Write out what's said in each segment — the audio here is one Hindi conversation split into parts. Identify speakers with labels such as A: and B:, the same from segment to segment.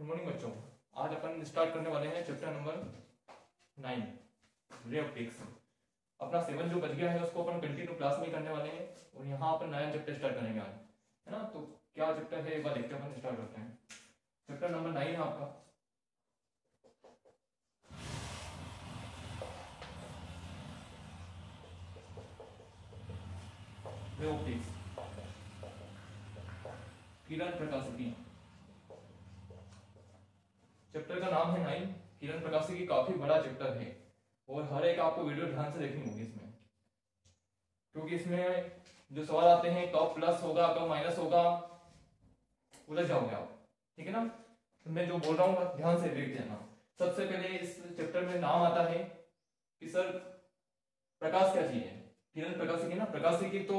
A: गुड मॉर्निंग बच्चों। आज अपन स्टार्ट करने वाले हैं चैप्टर नंबर 9 रे ऑप्टिक्स। अपना 7 जो बच गया है उसको अपन कंटिन्यू क्लास में करने वाले हैं और यहाँ अपन नया चैप्टर स्टार्ट करेंगे आज, है ना। तो क्या चैप्टर है एक बार देखते हैं, अपन स्टार्ट करते हैं। चैप्टर नंबर 9 है आपका रे ऑप्टिक्स, किरण प्रकाशिकी। चैप्टर का नाम है 9 किरण प्रकाशिकी। काफी बड़ा चैप्टर है और हर एक आपको वीडियो ध्यान से देखनी होगी इसमें, क्योंकि इसमें जो सवाल आते हैं कब प्लस होगा कब माइनस होगा उलझ जाओगे आप, ठीक है ना। तो मैं जो बोल रहा हूँ ध्यान से देख लेना। सबसे पहले इस चैप्टर में नाम आता है कि सर प्रकाश क्या चीज है। किरण प्रकाशिकी ना, प्रकाशिकी तो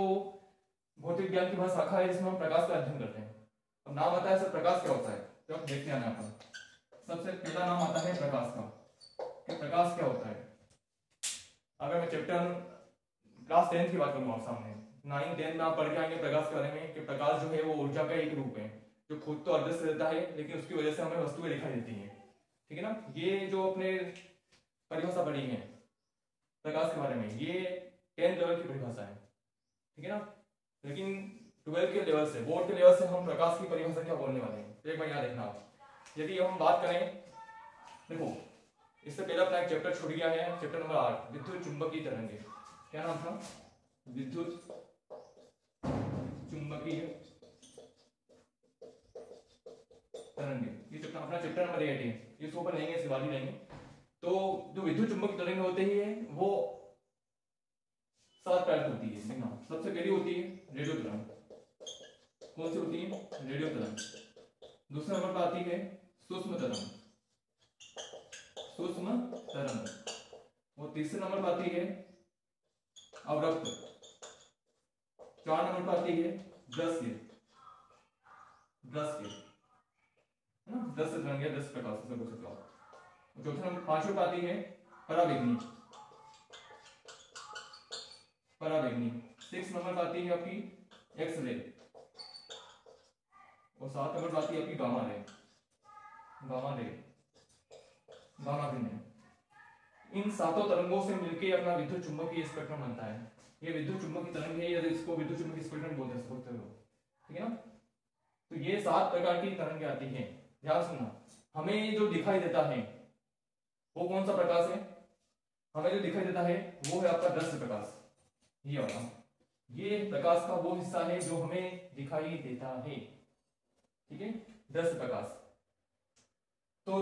A: भौतिक विज्ञान की भाषा शाखा है जिसमें हम प्रकाश का अध्ययन करते हैं। अब नाम आता है सर प्रकाश क्या होता है, तो आप देखते आना अपन। सबसे पहला नाम आता है प्रकाश का, कि प्रकाश क्या होता है। अगर मैं चैप्टर क्लास 10 की बात करूँ आप सामने 9 10 में आप पढ़ के आएंगे प्रकाश के बारे में कि प्रकाश जो है वो ऊर्जा का एक रूप है जो खुद तो अदृश्य रहता है लेकिन उसकी वजह से हमें वस्तुएं दिखाई देती हैं, ठीक है ना। ये जो अपने परिभाषा पढ़ी है प्रकाश के बारे में, ये 10th लेवल की परिभाषा है, ठीक है ना। लेकिन 12 के लेवल से, बोर्ड के लेवल से हम प्रकाश की परिभाषा क्या बोलने वाले हैं, तो एक बार याद रखना आप। यदि हम बात करें, देखो इससे पहले अपना एक चैप्टर छूट गया है, चैप्टर नंबर 8 विद्युत चुंबकीय तरंगे। क्या नाम था, विद्युत चुंबकीय तरंगे। ये चैप्टर अपना चैप्टर नंबर 8 है, इसको ऊपर लेंगे, इसके बाद ही लेंगे। तो जो विद्युत चुंबकीय तरंगे होते हैं वो 7 प्रकार की होती है। देखना, सबसे पहली होती है रेडियो तरंग। कौन सी होती है, रेडियो तरंग। दूसरे नंबर पर आती है सूक्ष्म तरंग, सूक्ष्म तरंग। और तीसरे नंबर पर आती है अवरक्त। 4 नंबर पर आती है दृश्य, दृश्य है ना, दृश्य तरंग या दृश्य प्रकाश से बोल सकते हो। चौथे नंबर 5वें पर आती है परावैगनी, परावैगनी। 6 नंबर पर आती है आपकी एक्स रे और 7 नंबर पर आती है आपकी gamma ray, gamma ray, gamma किरण। इन 7 तरंगों से मिलकर अपना विद्युत चुंबकीय स्पेक्ट्रम बनता है। ये विद्युत चुंबकीय तरंग है या इसको विद्युत चुंबकीय स्पेक्ट्रम बोलते हैं, ठीक है ना। तो ये 7 प्रकार की तरंगें आती हैं। ध्यान सुनना, हमें जो दिखाई देता है वो कौन सा प्रकाश है, हमें जो दिखाई देता है वो है आपका दृश्य प्रकाश। ये वाला, ये प्रकाश का वो हिस्सा है जो हमें दिखाई देता है, ठीक है, दृश्य प्रकाश। तो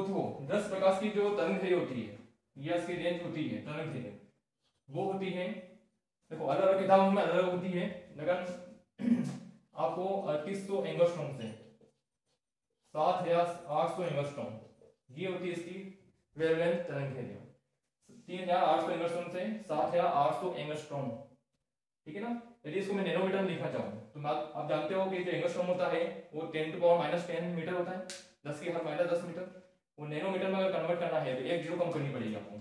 A: दृश्य प्रकाश की जो तरंग होती है या इसकी रेंज होती है, तरंग है वो होती है, देखो अलग अलग किताबों में अलग अलग होती है, लेकिन आपको 3800 एंगस्ट्रॉम से 7800 एंगस्ट्रॉम ये होती है इसकी वेवलेंथ तरंग है। 3800 एंगस्ट्रॉम से 7800 एंगस्ट्रॉम, ठीक है ना। यदि इसको मैं नैनोमीटर में लिखना चाहूँ तो आप जानते हो कि जो एंगस्ट्रॉम होता है वो 10⁻⁻10 मीटर होता है, 10⁻⁻10 मीटर। वो नैनोमीटर में अगर कन्वर्ट करना है तो एक जीरो कम करनी पड़ेगी आपको।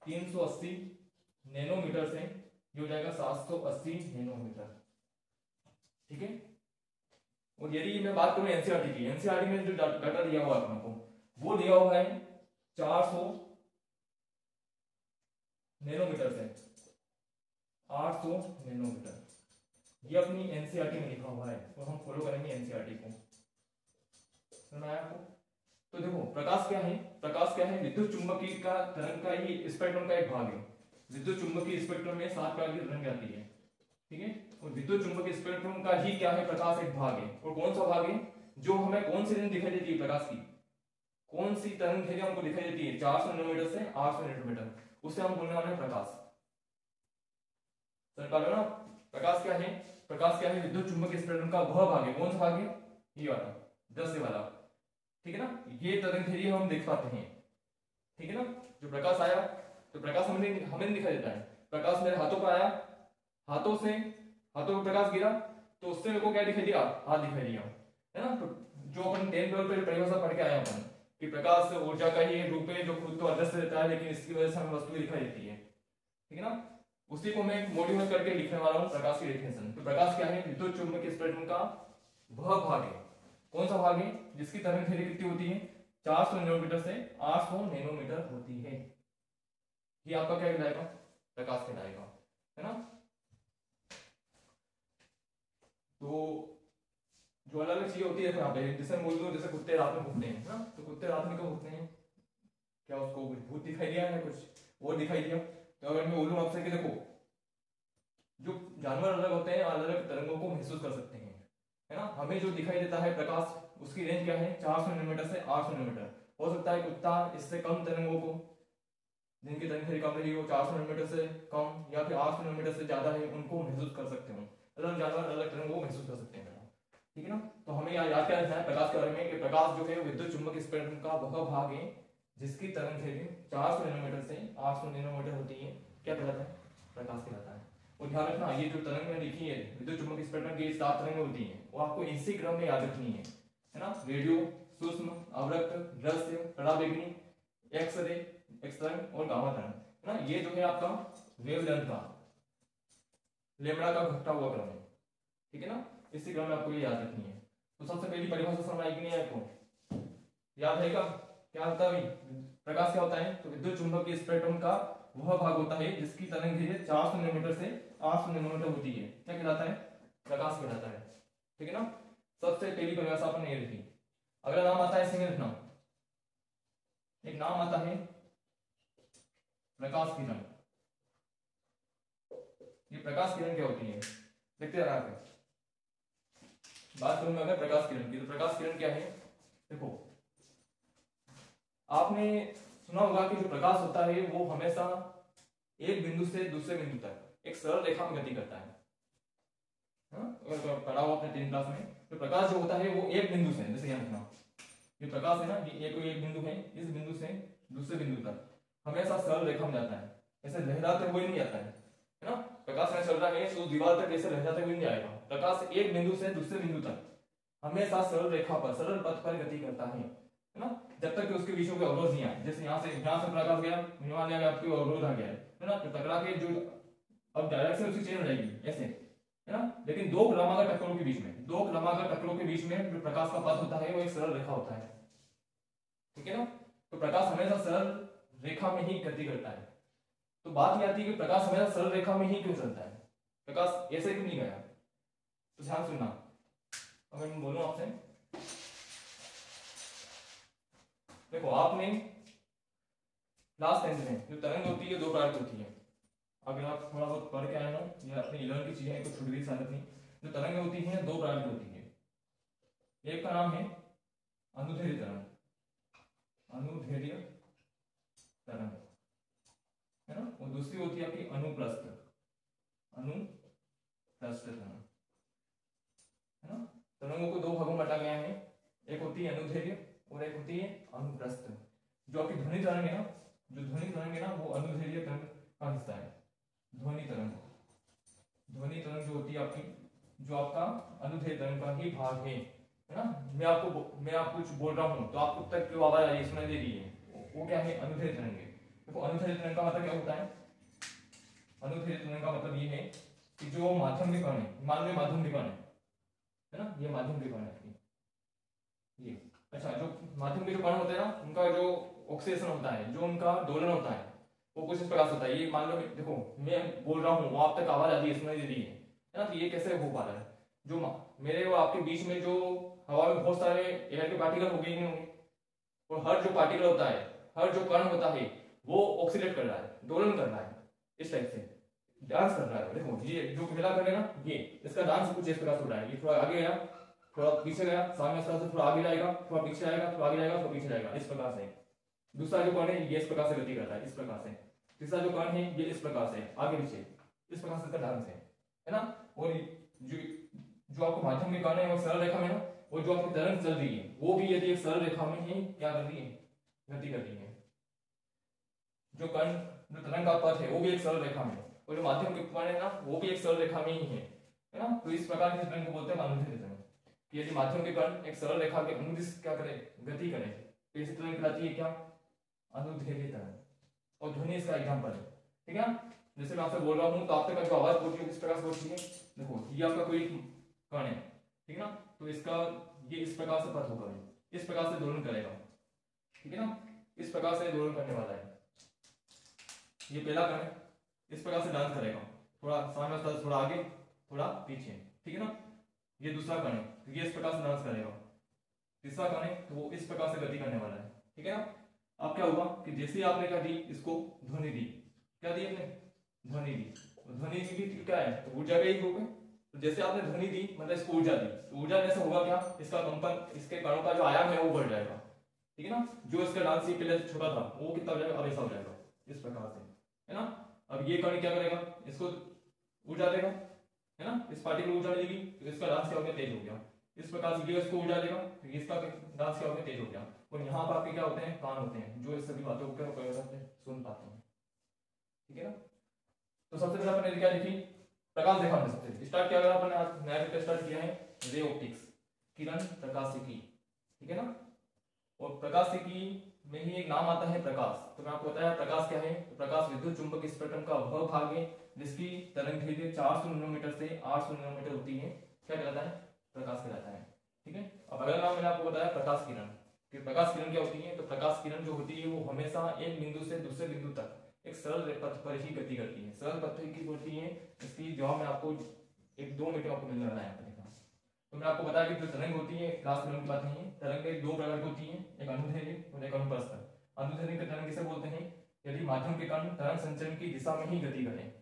A: 380 नैनोमीटर से ये हो जाएगा 780 नैनोमीटर, ठीक है। और यदि मैं बात करूं एनसीईआरटी की, एनसीईआरटी में जो डाटा दिया हुआ है आपको वो दिया हुआ है 400 नैनोमीटर से 800 नैनोमीटर। ये अपनी एनसीईआरटी में लिखा हुआ है और हम फॉलो करेंगे एनसीईआरटी को, समझ आया आपको। तो देखो प्रकाश क्या है, प्रकाश क्या है, विद्युत चुंबकीय का तरंग का ही स्पेक्ट्रम का एक भाग है। विद्युत चुंबकीय स्पेक्ट्रम में 7 प्रकार की तरंग आती है, ठीक है। और विद्युत चुंबकीय स्पेक्ट्रम का ही क्या है, प्रकाश एक भाग है। और कौन सा भाग है, जो हमें कौन सी रेंज दिखाई देती है प्रकाश की, कौन सी तरंग है जो हमको दिखाई देती है 400 नैनोमीटर से 800 नैनोमीटर, उसे हम बोलने वाले हैं प्रकाश। सर ना, प्रकाश क्या है, प्रकाश क्या है, विद्युत चुंबकीय स्पेक्ट्रम का वह भाग है। कौन सा भाग है, ये वाला दृश्य वाला, ठीक है ना। ये तरंग थेरी हम देख पाते हैं, ठीक है ना। जो प्रकाश आया तो प्रकाश हमें दिखाई देता है। प्रकाश मेरे हाथों पर आया, हाथों पर प्रकाश गिरा तो उससे मेरे को क्या दिखाई दिया, हाथ दिखाई दिया, है ना। तो जो अपन 10th लेवल पर परिभाषा पढ़ के आए अपन कि प्रकाश ऊर्जा का ही एक रूप है जो खुद तो अदृश्य रहता है लेकिन इसकी वजह से हमें वस्तु दिखाई देती है, ठीक है ना। उसी को मैं मॉड्यूल करके लिखने वाला हूँ प्रकाश की डेफिनेशन। तो प्रकाश क्या है, विद्युत चुंबकीय स्पेक्ट्रम का वह भाग है। कौन सा भाग है, जिसकी तरंग दैर्घ्य कितनी होती है 400 नैनोमीटर से 800 नैनोमीटर होती है। ये आपका क्या कहलाएगा? प्रकाश कहलाएगा, है ना। तो जो अलग अलग चीजें होती है यहाँ पे, जैसे बोल दो जैसे कुत्ते रात में घूमते हैं ना, तो कुत्ते रात में कब घूमते हैं? क्या उसको कुछ भूत दिखाई दिया है, कुछ और दिखाई दिया? तो अगर मैं बोलूँ आपसे कि देखो जो जानवर अलग होते हैं अलग अलग तरंगों को महसूस कर सकते हैं, है ना। हमें जो दिखाई देता है प्रकाश, उसकी रेंज क्या है? 400 नैनोमीटर से 800 नैनोमीटर। हो सकता है कुत्ता इससे कम तरंगों को, जिनकी तरंग कम रही हो, 400 नैनोमीटर से कम या फिर 800 नैनोमीटर से ज्यादा है, उनको महसूस कर सकते हो। अलग जानवर अलग तरंगों को महसूस कर सकते हैं, ठीक है ना। तो हमें याद क्या रखना है प्रकाश के बारे में कि प्रकाश जो है विद्युत चुंबक स्पेक्ट्रम का वह भाग है जिसकी तरंग दैर्घ्य 400 नैनोमीटर से 800 नैनोमीटर होती है। क्या कहलाता है? प्रकाश कहलाता है। और ध्यान रखना ये जो तरंग में लिखी है विद्युत चुंबक स्पेक्ट्रम की 7 तरंगें होती हैं, वो आपको इसी क्रम में याद रखनी है ना। रेडियो, सूक्ष्म, अवरक्त, दृश्य, पराबैंगनी, एक्स-रे, एक्स तरंग और गामा तरंग, है ना। ये जो है आपका वेवलेंथ का लैम्ब्डा का घटता हुआ क्रम है, ठीक है ना। इसी क्रम में आपको ये याद रखनी है। तो सबसे पहली परिभाषा समझ आएगी नहीं आपको? याद रहेगा क्या होता है? प्रकाश क्या होता है? तो विद्युत चुंबकीय स्पेक्ट्रम का वह भाग होता है जिसकी तरंग दैर्घ्य 400 नैनोमीटर से 800 नैनोमीटर होती है। क्या कहलाता है? प्रकाश कहलाता है, ठीक है ना। सबसे पहली परिभाषा अपन ये रखी। अगला नाम आता है, इसमें रखना एक नाम आता है प्रकाश किरण। ये प्रकाश किरण क्या होती है देखते रहा है। बात करूंगा अगर प्रकाश किरण की, तो प्रकाश किरण क्या है? देखो आपने सुना होगा कि जो प्रकाश होता है वो हमेशा एक बिंदु से दूसरे बिंदु तक एक सरल रेखा में गति करता है। अगर पढ़ा हो अपने 3 क्लास में, तो प्रकाश जो होता है वो एक बिंदु से, जैसे यहाँ रखना ये प्रकाश है ना, ये एक बिंदु है, इस बिंदु से दूसरे बिंदु तक हमेशा सरल रेखा में जाता है। ऐसे लहराते हुए नहीं जाता है ना। प्रकाश में चल रहा है तो दीवार तक ऐसे लहराते हुए नहीं जाएगा। प्रकाश एक बिंदु से दूसरे बिंदु तक हमेशा सरल रेखा पर, सरल पथ पर गति करता है ना, जब तक कि उसके बीच में अवरोध नहीं आए। जैसे यहाँ से प्रकाश गया, यहाँ ले गया, आपकी अवरोध आ गया है ना, तो टकरा के जो अब डायरेक्शन उसकी चेंज हो जाएगी ऐसे, है ना। लेकिन दो क्रमागत टक्करों के बीच में, दो क्रमागत टक्करों के बीच में जो प्रकाश का पथ होता है वो एक सरल रेखा होता है, ठीक है ना। तो प्रकाश हमेशा सरल रेखा में ही गति करता है। तो बात यह आती है कि प्रकाश हमेशा सरल रेखा में ही क्यों चलता है? प्रकाश ऐसे क्यों नहीं गया? तो ध्यान सुनना, अगर मैं बोलूं आपसे, देखो आपने क्लास 10 में जो तरंग होती है 2 प्रकार की होती है। अगर आप थोड़ा बहुत पढ़ के आए हो या अपनी 11 की चीजें कुछ छूट गई साथ में, जो तरंग होती है 2 प्रकार की होती है। एक का नाम है अनुदैर्घ्य तरंग, अनुदैर्घ्य तरंग, है ना। और दूसरी होती है आपकी अनुप्रस्थ, अनुप्रस्थ तरंग, है ना। तरंगों को 2 भागों में बांटा गया है, एक होती है अनुदैर्घ्य और एक होती है अनुप्रस्थ। जो आपकी ध्वनि तरंग है ना, जो ध्वनि तरंग है ना, वो अनुदैर्घ्य तरंग का हिस्सा है। ध्वनि तरंग, ध्वनि तरंग जो होती है आपकी, जो आपका अनुदैर्घ्य तरंग का ही भाग है ना। मैं आपको कुछ बोल रहा हूँ तो आपको तक जो आवाज आ रही है, सुनाई दे रही है, वो क्या है? अनुदैर्घ्य तरंग है। देखो अनुदैर्घ्य तरंग का मतलब क्या होता है? अनुदैर्घ्य तरंग का मतलब ये है कि जो माध्यम के कण है, मान लो माध्यम के कण है ना, ये माध्यम के कण है ये। अच्छा, जो माध्यम के जो कण होते हैं ना, उनका जो ऑक्सीडेशन होता है, जो उनका दोलन होता है, वो कुछ इस प्रकार से होता है। ये मान लो देखो मैं बोल रहा हूँ, आप तक आवाज आ रही है, सुनाई दे रही है ना, तो ये कैसे हो पा रहा है? जो मेरे और आपके बीच में जो हवा में बहुत सारे एयर के पार्टिकल हो गए होंगे, और हर जो पार्टिकल होता है, हर जो कण होता है, वो ऑक्सीडेट कर रहा है, दोलन कर रहा है, इस टाइप से डांस कर रहा है। देखो ये जो पहला कण है ना, ये इसका डांस कुछ इस प्रकार से हो रहा है। ये थोड़ा आगे गया, थोड़ा पीछे गया, सामने इस तरह से थोड़ा आगे जाएगा, थोड़ा पीछे आएगा, थोड़ा आगे जाएगा, थोड़ा पीछे जाएगा, इस प्रकार से। दूसरा जो कण है ये इस प्रकार से गति करता है, इस प्रकार से। तीसरा जो कण है ये इस प्रकार से आगे पीछे, इस प्रकार से इसका डांस है ना। और जो आपको माध्यम के कण है वो सरल रेखा में ना, और जो आपकी तरंग चल रही है वो भी यदि एक सरल रेखा में ही क्या कर रही है? गति कर रही है। जो कण, जो तरंग का पथ है वो भी एक सरल रेखा में, और जो माध्यम के कण है ना, वो भी एक सरल रेखा में ही है ना। तो इस प्रकार की तरंग को बोलते हैं अनुदैर्घ्य तरंग। यदि माध्यम के कण एक सरल रेखा के अनुदिश क्या करे? गति करे, तो इसी तरंग कहलाती है क्या? अनुदैर्घ्य तरंग। और ध्वनि इसका एग्जांपल है, ठीक है। जैसे मैं आपसे बोल रहा हूँ तो आप तक जो आवाज पहुंची है किस प्रकार से पहुंची है? देखो ये आपका कोई कण है, ठीक है ना, तो इसका ये इस प्रकार से पथ होगा, इस प्रकार से दोलन करेगा, ठीक है ना। इस प्रकार से दोलन करने वाला है। ये पहला कण है, इस प्रकार से डांस करेगा, थोड़ा सामने वाला थोड़ा आगे थोड़ा पीछे, ठीक है ना। ये दूसरा कण है, तो ये इस प्रकार से डांस करेगा। तीसरा कण है तो वो इस प्रकार से गति करने वाला है, ठीक है ना। अब क्या हुआ कि जैसे ही आपने क्या दी, इसको ध्वनि दी, क्या दी आपने, ध्वनि दी। तो ध्वनि की भी क्या है, तो ऊर्जा का ही रूप है। तो जैसे आपने ध्वनि दी मतलब इसको ऊर्जा दी, तो ऊर्जा देने से होगा क्या, इसका कंपन, इसके कणों का जो आयाम है वो बढ़ जाएगा, ठीक है ना। जो इसका डांस ये पहले छोटा था वो कितना हो जाएगा, अब ऐसा हो जाएगा इस प्रकार से, है ना। अब ये कण क्या करेगा, इसको ऊर्जा देगा, है ना। इस पार्टी को ऊर्जा मिलेगी तो इसका डांस क्या हो गया, तेज हो गया। इस प्रकार से ये इसको ऊर्जा देगा तो इसका डांस क्या हो गया, तेज हो गया। और यहाँ पर आपके क्या होते हैं, कान होते हैं जो इस सभी बातों को सुन पाते हैं, ठीक है ना। तो सबसे पहले अपने क्या देखी, प्रकाश देखा हमने सबसे स्टार्ट किया, अगर अपन आज नया चैप्टर स्टार्ट किया है रे ऑप्टिक्स, किरण प्रकाशिकी, ठीक है ना। और प्रकाशिकी में ही एक नाम आता है प्रकाश। तो मैं आपको बताया प्रकाश क्या है, तो प्रकाश विद्युत चुंबक स्पेक्ट्रम का वह भाग है जिसकी तरंग दैर्घ्य 400 नैनोमीटर से 800 नैनोमीटर होती है, क्या कहलाता है, प्रकाश कहलाता है, ठीक है। अब अगला नाम मैंने आपको बताया प्रकाश किरण, कि प्रकाश किरण क्या होती है, तो प्रकाश किरण जो होती है वो हमेशा एक बिंदु से दूसरे बिंदु तक एक सरल पथ पर ही गति करती है। सरल पथ की होती है, इसकी जवाब में आपको 1-2 मिनट में आपको मिलने वाला है। तो मैंने आपको बताया कि जो तरंग होती है, क्लास तरंग की बात नहीं है, तरंग दो प्रकार की होती है, एक अनुदैर्घ्य और एक अनुप्रस्थ। अनुदैर्घ्य तरंग किसे बोलते हैं, यदि माध्यम के कण तरंग संचरण की दिशा में ही गति करें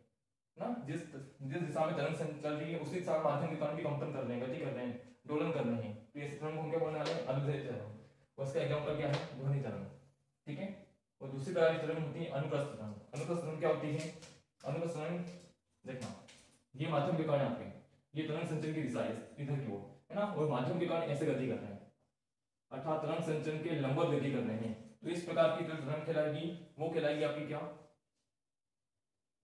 A: ना, जिस दिशा में तरंग चल रही है उसी दिशा में माध्यम के कण भी कंपन कर रहे हैं, गति कर रहे हैं, दोलन कर रहे हैं, तो इस तरंग को हम क्या बोलने वाले हैं, अनुदैर्घ्य तरंग। उसका एग्जांपल क्या है, ध्वनि तरंग, ठीक है। और दूसरी प्रकार की तरंग होती है अनुप्रस्थ तरंग। अनुप्रस्थ तरंग क्या होती है, अनुप्रस्थ तरंग देखना, ये माध्यम के कण आपके, ये तरंग संचरण की दिशा है इधर की ओर, है ना, और माध्यम के कारण ऐसे गति कर रहे हैं, अर्थात तरंग संचरण के लंबवत गति कर रहे हैं। तो इस प्रकार की जो तरंग कहलाएगी वो कहलाएगी आपकी क्या,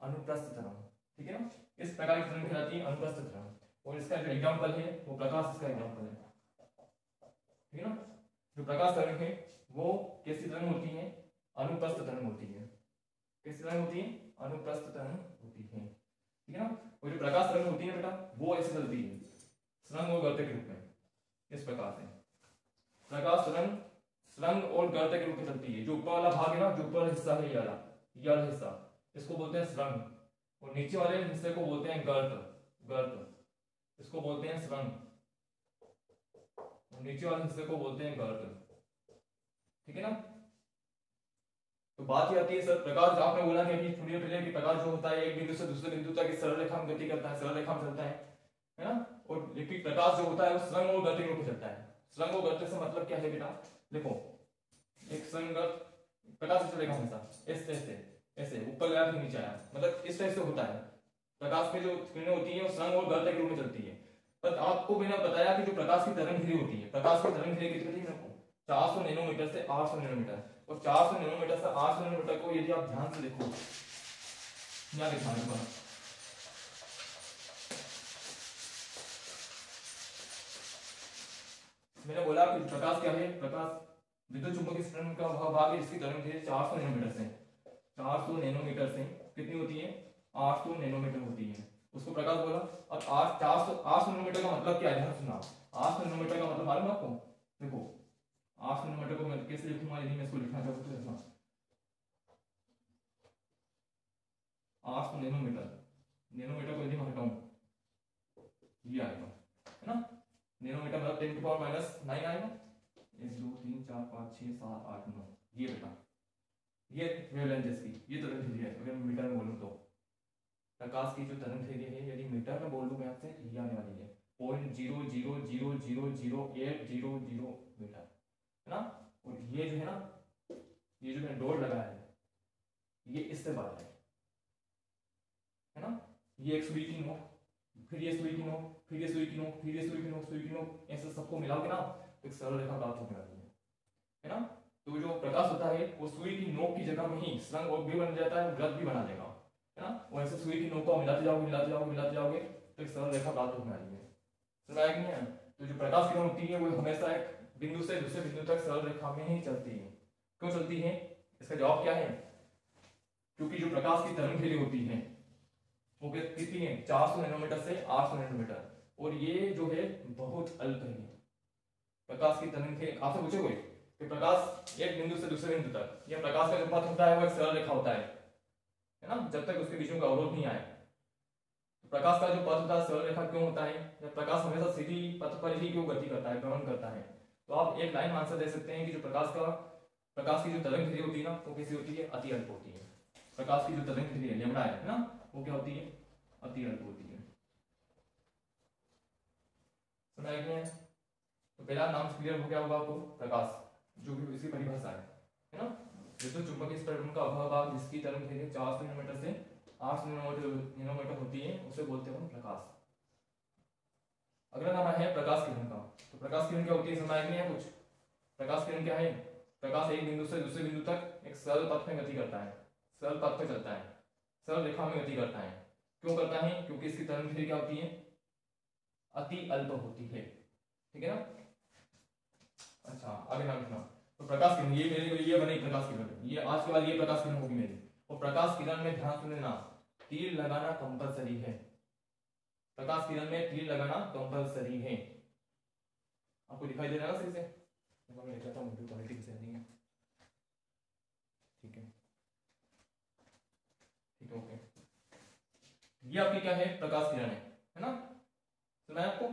A: अनुप्रस्थ तरंग, ठीक है ना। इस प्रकार की तरंग कहलाती है अनुप्रस्थ तरंग। और इसका जो एग्जांपल है वो प्रकाश, इसका एग्जांपल है, ठीक है ना। जो प्रकाश तरंग है वो कैसी तरंग होती है, अनुप्रस्थ तरंग होती है। कैसी तरंग होती है, अनुप्रस्थ तरंग होती है, ठीक है ना। और जो प्रकाश तरंग होती है बेटा वो ऐसे चलती है सुरंग और गर्त के रूप में, इस प्रकार से प्रकाश तरंग सुरंग और गर्त के रूप में चलती है। जो ऊपर वाला भाग है ना, जो ऊपर हिस्सा है ये वाला हिस्सा, इसको बोलते हैं सुरंग, और नीचे वाले हिस्से को बोलते हैं गर्त, गर्त, इसको बोलते हैं सुरंग, और नीचे वाले हिस्से को बोलते हैं गर्त, ठीक है ना। तो बात ये आती है सर, प्रकाश आपने बोला कि थोड़ी देर पहले कि प्रकाश जो होता है एक बिंदु से दूसरे बिंदु तक इस सरल रेखा में गति करता है, सरल रेखा में चलता है ना। और लेकिन प्रकाश जो होता है वो सुरंग और गर्त के रूप में चलता है। सुरंग और गर्त से मतलब क्या है बेटा, देखो एक संगत प्रकाश से चलेगा हमेशा ऐसे ऐसे ऐसे ऊपर गया फिर नीचे आया, मतलब इस टाइप से होता है। प्रकाश में जो किरणें होती है वो सुरंग और गर्त के रूप में चलती है। पर आपको मैंने बताया कि जो प्रकाश की तरंग धिरी होती है, प्रकाश की तरंग धिरी कितनी है, 400 नैनोमीटर से 800 नैनोमीटर। और 400 नैनोमीटर से 800 नैनोमीटर को यदि आप ध्यान से देखो, यहाँ दिखाने पर मैंने बोला कि प्रकाश क्या है, प्रकाश विद्युत चुंबकीय स्पेक्ट्रम का वह भाग है जिसकी तरंग दैर्घ्य 400 नैनोमीटर से 400 नैनोमीटर से कितनी होती है, 800 नैनोमीटर होती है, उसको प्रकाश बोला। अब 800 नैनोमीटर का मतलब क्या है, ध्यान सुना। 800 नैनोमीटर का मतलब मालूम आपको, देखो 800 नैनोमीटर को मैं कैसे लिखूंगा, यदि मैं इसको लिखना चाहूँ तो देखना 800 नैनोमीटर, नैनोमीटर को यदि मैं हटाऊं ये आएगा, है ना। नैनोमीटर मतलब 10⁻⁹ आएगा, 1 2 3 4 5 6 7 8 9, ये बेटा ये वेवलेंथ इसकी, ये तरंग दैर्घ्य है। अगर मैं मीटर में बोलूं तो प्रकाश की जो तरंग दैर्घ्य है यदि मीटर में बोल दूं मैं आपसे, ये आने वाली है 0.0000800 मीटर, है ना। और ये जो है ना, ये जो मैंने डॉट लगाया है ये इससे बड़ा है ना। ये एक सुई की नोक, फिर ये सुई की नोक, फिर ये सुई की नोक, फिर ये सुई की नोक, सुई की नोक, ऐसे सबको मिलाओगे ना तो एक सरल रेखा प्राप्त होने वाली है ना। तो जो प्रकाश होता है वो सुई की नोक की जगह में ही सुरंग और भी बन जाता है, वृत्त भी बना देगा, है ना। और ऐसे सुई की नोक को मिलाते जाओगे मिलाते जाओगे मिलाते जाओगे तो एक सरल रेखा प्राप्त होने वाली है, समझ आया कि नहीं है। तो जो प्रकाश किरण होती है वो हमेशा एक बिंदु से दूसरे बिंदु तक सरल रेखा में ही चलती है। क्यों चलती है, इसका जवाब क्या है, क्योंकि जो प्रकाश की तरंग दैर्घ्य होती है वो कितनी है, 400 नैनोमीटर से 800 नैनोमीटर, और ये जो है बहुत अल्प है। प्रकाश की तरंग दैर्घ्य आपसे पूछे कोई कि प्रकाश एक बिंदु से दूसरे बिंदु तक, यह प्रकाश का जो पथ होता है वो एक सरल रेखा होता है ना, जब तक उसके बीच में अवरोध नहीं आए। तो प्रकाश का जो पथ होता है सरल रेखा क्यों होता है, जब प्रकाश हमेशा सीधी पथ पर ही क्यों गति करता है, भ्रमण करता है। तो आप एक लाइन आंसर दे सकते हैं कि जो प्रकाश की जो तरंग दैर्घ्य होती है ना, वो कैसी होती है, अति अल्प होती है। प्रकाश की जो तरंग दैर्घ्य लैम्डा है ना, वो क्या होती है, अति अल्प होती है। समझ आया कि नहीं? तो पहला नाम क्लियर हो गया होगा आपको, प्रकाश, जो भी इसकी परिभाषा है ना। विद्युत चुंबकीय स्पेक्ट्रम का अवभाग जिसकी तरंग दैर्घ्य 400 नैनोमीटर से 800 नैनोमीटर होती है, उसे बोलते हैं प्रकाश। अगला नाम है प्रकाश किरण का। तो प्रकाश किरण क्या होती है, समझ में है कुछ? प्रकाश किरण क्या है? प्रकाश एक बिंदु से दूसरे बिंदु तक एक सरल पथ में गति करता है, सरल पथ पर चलता है, सरल रेखा में गति करता है। क्यों करता है? क्योंकि इसकी तरंग दैर्घ्य क्या होती है, अति अल्प होती है। ठीक है ना। अच्छा आगे नाम लिखना। तो प्रकाश किरण, ये मेरे ये बनी प्रकाश किरण, ये आज के बाद ये प्रकाश किरण होगी मेरी। और प्रकाश किरण में ध्यान से लेना, तीर लगाना कंपलसरी है। प्रकाश किरण में तीर लगाना कंपलसरी है। आपको दिखाई दे रहा है सही से? मैं लिख लेता हूं, क्वालिटी से नहीं है। ठीक है, ठीक है, ओके। ये आपकी क्या है, प्रकाश किरण है ना, सुना है आपको?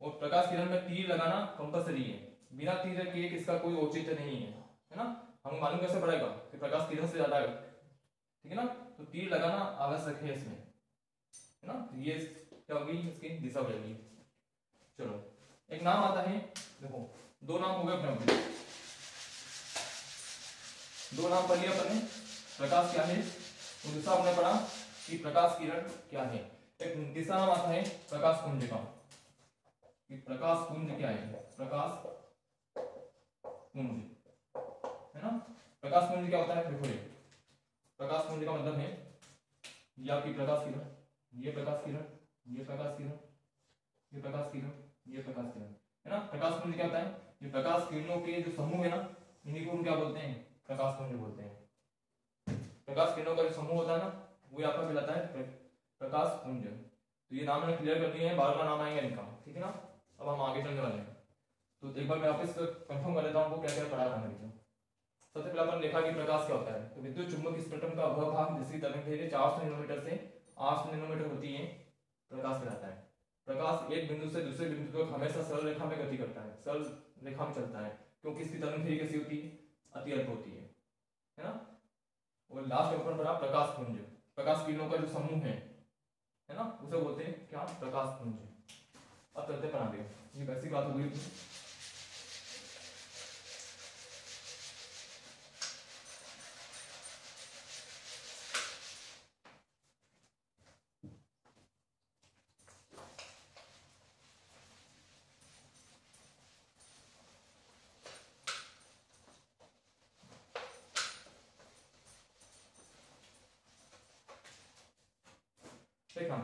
A: और प्रकाश किरण में तीर लगाना कंपलसरी है, बिना तीर के इसका कोई औचित्य नहीं है ना। हम मालूम कैसे पड़ेगा कि प्रकाश किरण से ज्यादा है, ठीक है ना। तो तीर लगाना आवश्यक है इसमें, है ना। ये क्या होगी, इसकी दिशा बदलेगी। चलो एक नाम आता है, देखो दो नाम हो गए अपने, दो नाम पढ़ लिया अपने। प्रकाश क्या है, वो दूसरा हमने पढ़ा कि प्रकाश किरण क्या है। एक तीसरा नाम आता है प्रकाश पुंज का, कि प्रकाश पुंज क्या है, प्रकाश पुंज, है ना। प्रकाश पुंज क्या होता है, देखो ये प्रकाश पुंज का मतलब है, ये आपकी प्रकाश किरण, ये प्रकाश किरण, ये प्रकाश किरण, ये प्रकाश किरण, ये प्रकाश किरण, है ना। प्रकाश पुंज क्या होता है, ये प्रकाश किरणों के जो समूह है ना, इन्हीं को हम क्या बोलते हैं, प्रकाश पुंज बोलते हैं। प्रकाश किरणों का जो समूह होता है ना, वो आपका कहलाता है प्रकाश पुंज। तो ये नाम मैंने क्लियर कर दिए हैं, 12वां नाम आएगा इनका, ठीक है ना। अब हम आगे चलने वाले हैं, तो एक बार मैं वापस कंफर्म कर देता हूँ क्या क्या पढ़ा था मैंने। सबसे पहले अपन देखा कि प्रकाश क्या होता है। तो विद्युत चुंबकीय स्पेक्ट्रम का वह भाग जिसकी तरंग दैर्घ्य 400 नैनोमीटर से 800 नैनोमीटर होती है, प्रकाश कहलाता है। प्रकाश एक बिंदु से दूसरे बिंदु तक हमेशा सरल रेखा में गति करता है, सरल रेखा में चलता है, क्योंकि इसकी तरंग दैर्घ्य कैसी होती है, अति अल्प होती है ना। और लास्ट में अपन पढ़ा प्रकाश पुंज, प्रकाश किरणों का जो समूह है ना, उसे बोलते हैं क्या, प्रकाश पुंज। अब चलते पर आगे, ये वैसी बात हो गई। देखना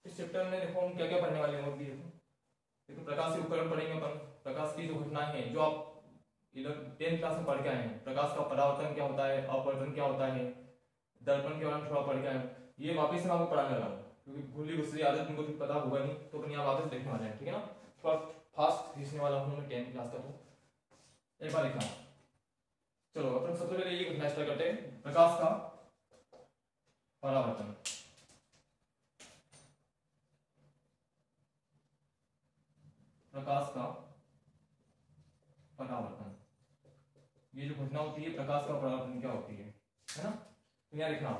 A: इस चैप्टर में देखो हम क्या क्या पढ़ने वाले हैं, और भी देखो प्रकाश के उपकरण पढ़ेंगे अपन, प्रकाश की जो घटनाएं हैं जो आप 10th क्लास में पढ़ के आए हैं, प्रकाश का परावर्तन क्या होता है, अपवर्तन क्या होता है, दर्पण के बारे में थोड़ा पढ़ के आए हैं। ये वापस मैं आपको पढ़ाने लगा हूँ, क्योंकि भूली दूसरी आदत तुमको पता होगा नहीं, तो अपन यहाँ वापस देखने वाले हैं, ठीक है ना। थोड़ा फास्ट खींचने वाला हूँ मैं 10th क्लास का, तो एक बार लिखा। चलो अपन सबसे पहले ये घटना स्टार्ट करते हैं, प्रकाश का परावर्तन। प्रकाश का परावर्तन, ये जो घटना होती है प्रकाश का परावर्तन क्या होती है ना। तो यहाँ लिखना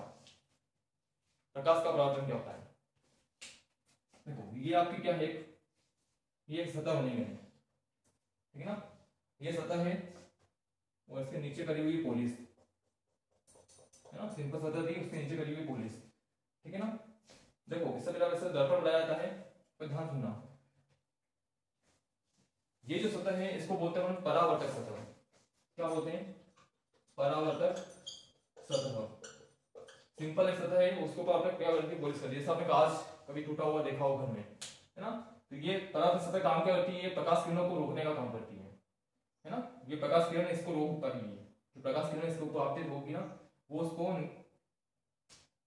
A: प्रकाश का परावर्तन क्या होता है। देखो ये आपकी क्या है, ये एक सतह बनी हुई है, ठीक है ना। ये सतह है और इसके नीचे करी हुई पॉलिश, है ना, सिंपल सतह थी, उसके नीचे करी हुई पॉलिश, ठीक है ना। देखो इससे पहले वैसे दर्पण बनाया जाता है, पर ध्यान सुनना, ये जो सतह है इसको बोलते हैं परावर्तक सतह। क्या बोलते हैं, परावर्तक सतह। सिंपल एक सतह है, उसके ऊपर आपने क्या करती है, पॉलिश कर दी, जैसे आपने कांच कभी टूटा हुआ देखा हो घर में, है ना। तो ये परावर्तक सतह काम क्या करती है, ये प्रकाश किरणों को रोकने का काम करती है ना। ये प्रकाश किरण इसको रोक पाएगी, जो प्रकाश किरण इसके ऊपर आपतित होगी ना, वो उसको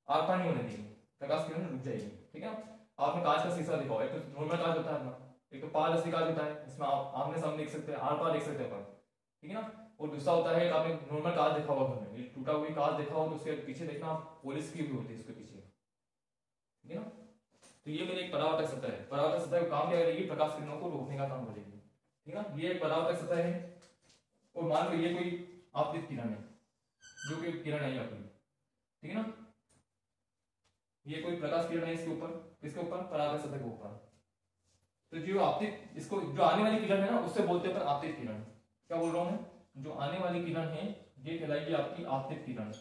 A: आर पार नहीं होने देगी, प्रकाश किरण रुक जाएगी, ठीक है। आपने कांच का शीशा देखा हो, एक तो नॉर्मल कांच होता है अपना, एक तो पारदर्शी कांच होता है, इसमें आप आमने सामने देख सकते हैं, आर पार देख सकते हैं अपन, ठीक है ना। और दूसरा होता है आपने नॉर्मल कांच देखा होगा घर में, ये टूटा हुआ कांच देखा हो तो उसके पीछे देखना पॉलिश की हुई होती है उसके पीछे, ठीक है ना। तो ये मेरी एक परावर्तक सतह है। परावर्तक सतह का काम क्या करेगी, प्रकाश किरणों को रोकने का काम करेगी, ठीक है ना। ये एक परावर्तक सतह है। और मान लो ये कोई आपतित किरण है, जो कि किरण है अपनी, ठीक है ना। ये कोई प्रकाश किरण है इसके ऊपर, किसके ऊपर, परावर्तक सतह के ऊपर। तो जो आपतित, इसको जो आने वाली किरण है ना उससे बोलते हैं आपतित किरण। क्या बोल रहा हूं मैं, जो आने वाली किरण है ये कहलाएगी आपकी आपतित किरण,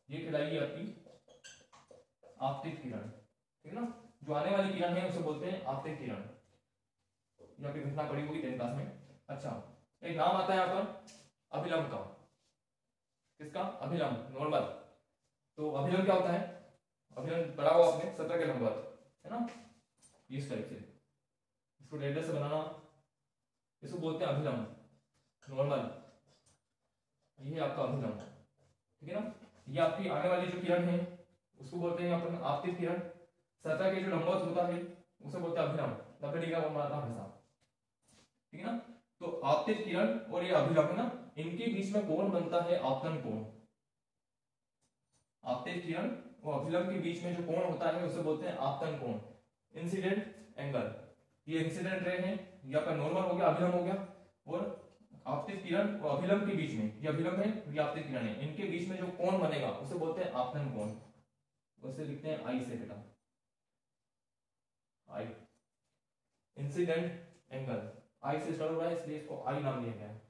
A: ये कहलाएगी आपकी आपतित किरण, ठीक है ना। जो आने वाली किरण है उसे बोलते हैं आपतित किरण। यहाँ पे घटना पड़ी होगी 10th क्लास में। अच्छा, एक नाम आता है यहाँ पर अभिलंब का, किसका, अभिलंब, नॉर्मल। तो अभिलंब क्या होता है, अभिलंब पढ़ा हुआ आपने सतह के लंबवत, है ना, इस टाइप से, इसको रेडर से बनाना, इसको बोलते हैं अभिलंब, नॉर्मल। ये है आपका अभिलंब, ठीक है ना। ये आपकी आने वाली जो किरण है उसको बोलते हैं अपन आपतित किरण। सतह के जो लंबवत होता है उसे बोलते हैं अभिलंब, 90 डिग्री का कोण बनाता है हमेशा, ठीक है ना। तो आपतित किरण और ये अभिलंब है ना, इनके बीच में कोण बनता है आपतन कोण। आपतित किरण और अभिलंब के बीच में जो कोण होता है उसे बोलते हैं आपतन कोण, इंसिडेंट एंगल। ये इंसिडेंट रे है, या पर नॉर्मल हो गया, अभिलंब हो गया। और आपतित किरण और अभिलंब के बीच में, ये अभिलंब है ये आपतित किरण है, इनके बीच में जो कोण बनेगा उसे बोलते हैं आपतन कोण। उसे लिखते हैं आई से बेटा, आई, इंसिडेंट एंगल, आई से स्टार्ट हो रहा है इसलिए इसको आई नाम दिया गया है।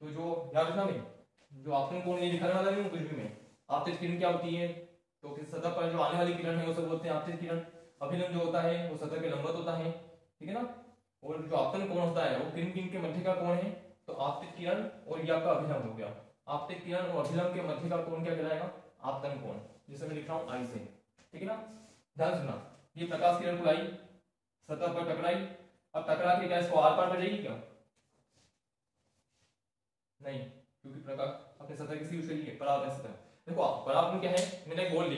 A: तो जो याद रखना में, जो आपतन कोण ये दिखाने वाला नहीं कुछ भी में, आपतित किरण क्या होती है, तो किस सतह पर जो आने वाली किरण है उसे बोलते हैं आपतित किरण। अभिलंब जो होता है वो सतह के लंबवत होता है, ठीक है ना। और जो आपतन कोण होता है वो किन किन के मध्य का कोण है, तो आपतित किरण और ये आपका अभिलंब हो गया। आपतित किरण और अभिलंब के मध्य का कोण क्या कहलाएगा, आपतन कोण, जिसे मैं लिख रहा हूं आई से, ठीक है ना। ध्यान सुनना, ये प्रकाश किरण को लाई, सतह पर टकराई, अब टकरा के क्या इसको आर पार कर जाएगी क्या, नहीं, क्योंकि प्रकाश अपने सतह किसी यूज करिए परावर्तन सतह। देखो परावर्तन क्या है, मैंने एक बॉल ली,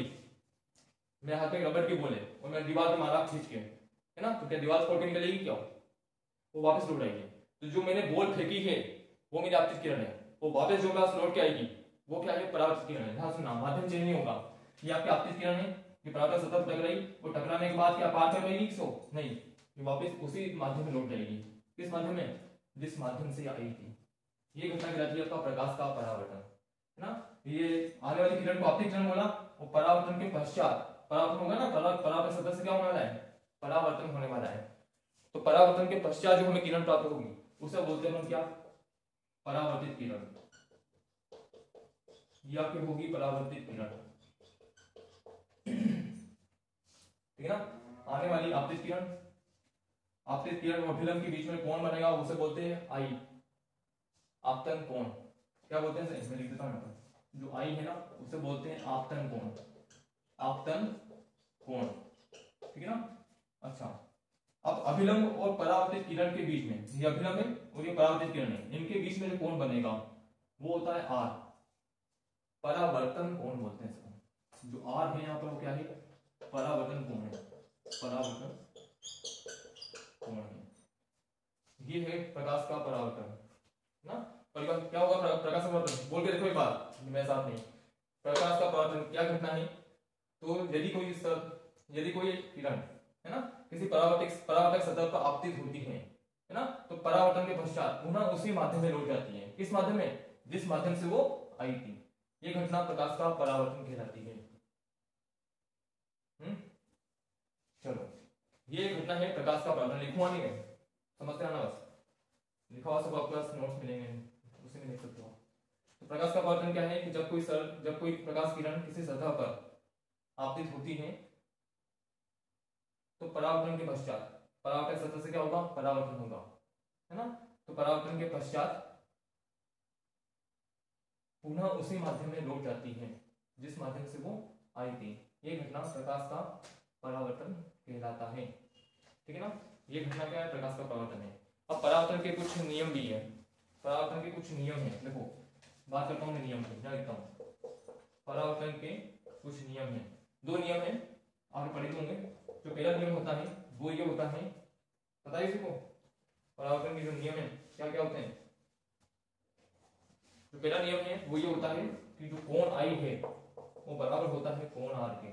A: मेरे हाथ में रबड़ की बॉल है और मैं दीवार पे मारा खींच के, है ना, तो क्या दीवार फोड़ के निकलेगी क्या, वो वापस लौट आएगी। तो जो मैंने बॉल फेंकी है वो मेरी आपतित किरण है, वो वापस जो पास लौट के आएगी वो क्या है, परावर्तित किरण है। ध्यान सुनना, माध्यम चेंज नहीं होगा, ये आपकी आपतित किरण है, ये परावर्तन सतह पर टकराई, वो टकराने के बाद क्या पार कर पाएगी इसको, नहीं, ये वापस उसी माध्यम में लौट जाएगी। किस माध्यम में, जिस माध्यम से आई थी। ये घटना कहलाती है आपका प्रकाश का परावर्तन, है ना। ये आने वाली किरण को आपतित किरण बोला, और परावर्तन के पश्चात परावर्तन होगा ना, परावर्तन सतह से क्या होने वाला है, परावर्तन होने वाला है। तो परावर्तन के पश्चात जो हमें किरण प्राप्त होगी उसे बोलते हैं हम क्या, परावर्तित किरण, या फिर होगी परावर्तित किरण, ठीक है ना। आने वाली आपतित किरण, आपतित किरण और अभिलंब के बीच में कोण बनेगा उसे बोलते हैं आई, आपतन कोण। क्या बोलते हैं, इसमें लिख देता हूं, जो आई है ना उसे बोलते हैं आपतन कोण, आपतन कोण, ठीक है ना। अच्छा, अब अभिलंब और परावर्तित किरण के बीच में, ये अभिलंब है और ये परावर्तित किरण है, इनके बीच में जो कोण बनेगा वो होता है आर, परावर्तन कोण बोलते हैं इसको। जो आर है यहाँ पर वो क्या है, परावर्तन कोण है, परावर्तन कोण है। ये है प्रकाश का परावर्तन ना। क्या होगा प्रकाश का परावर्तन, बोल के देखो एक बार, मेरे साथ नहीं। प्रकाश का परावर्तन क्या घटना है, तो यदि कोई किरण है ना किसी परावर्तक सतह पर आपतित होती है ना, तो परावर्तन के पश्चात पुनः उसी माध्यम में लौट जाती है। किस माध्यम में, जिस माध्यम से वो आई थी। ये घटना प्रकाश का परावर्तन कहलाती है। चलो, ये घटना है प्रकाश का परावर्तन। लिखूंगा नहीं मैं, समझते आना बस, लिखा हुआ सब आपको नोट्स मिलेंगे, उसी में लिख सकते हो। तो प्रकाश का परावर्तन क्या है कि जब कोई प्रकाश किरण किसी सतह पर आपतित होती है तो परावर्तन के पश्चात, परावर्तक सतह से क्या होगा, परावर्तन होगा, है ना। तो परावर्तन के पश्चात पुनः उसी माध्यम में लौट जाती है जिस माध्यम से वो आई थी। ये घटना प्रकाश का परावर्तन कहलाता है, ठीक है ना। ये घटना क्या है, प्रकाश का परावर्तन है। अब परावर्तन के कुछ नियम भी है, परावर्तन के कुछ नियम है। देखो बात करता हूँ मैं नियम की, क्या लिखता हूँ, परावर्तन के कुछ नियम है। दो नियम है, आगे पढ़े होंगे। जो पहला नियम होता है वो ये होता है पता है किसी को परावर्तन के जो नियम है क्या क्या होते हैं? जो पहला नियम है वो ये होता है कि जो कोण आई है वो बराबर होता है कोण आर के।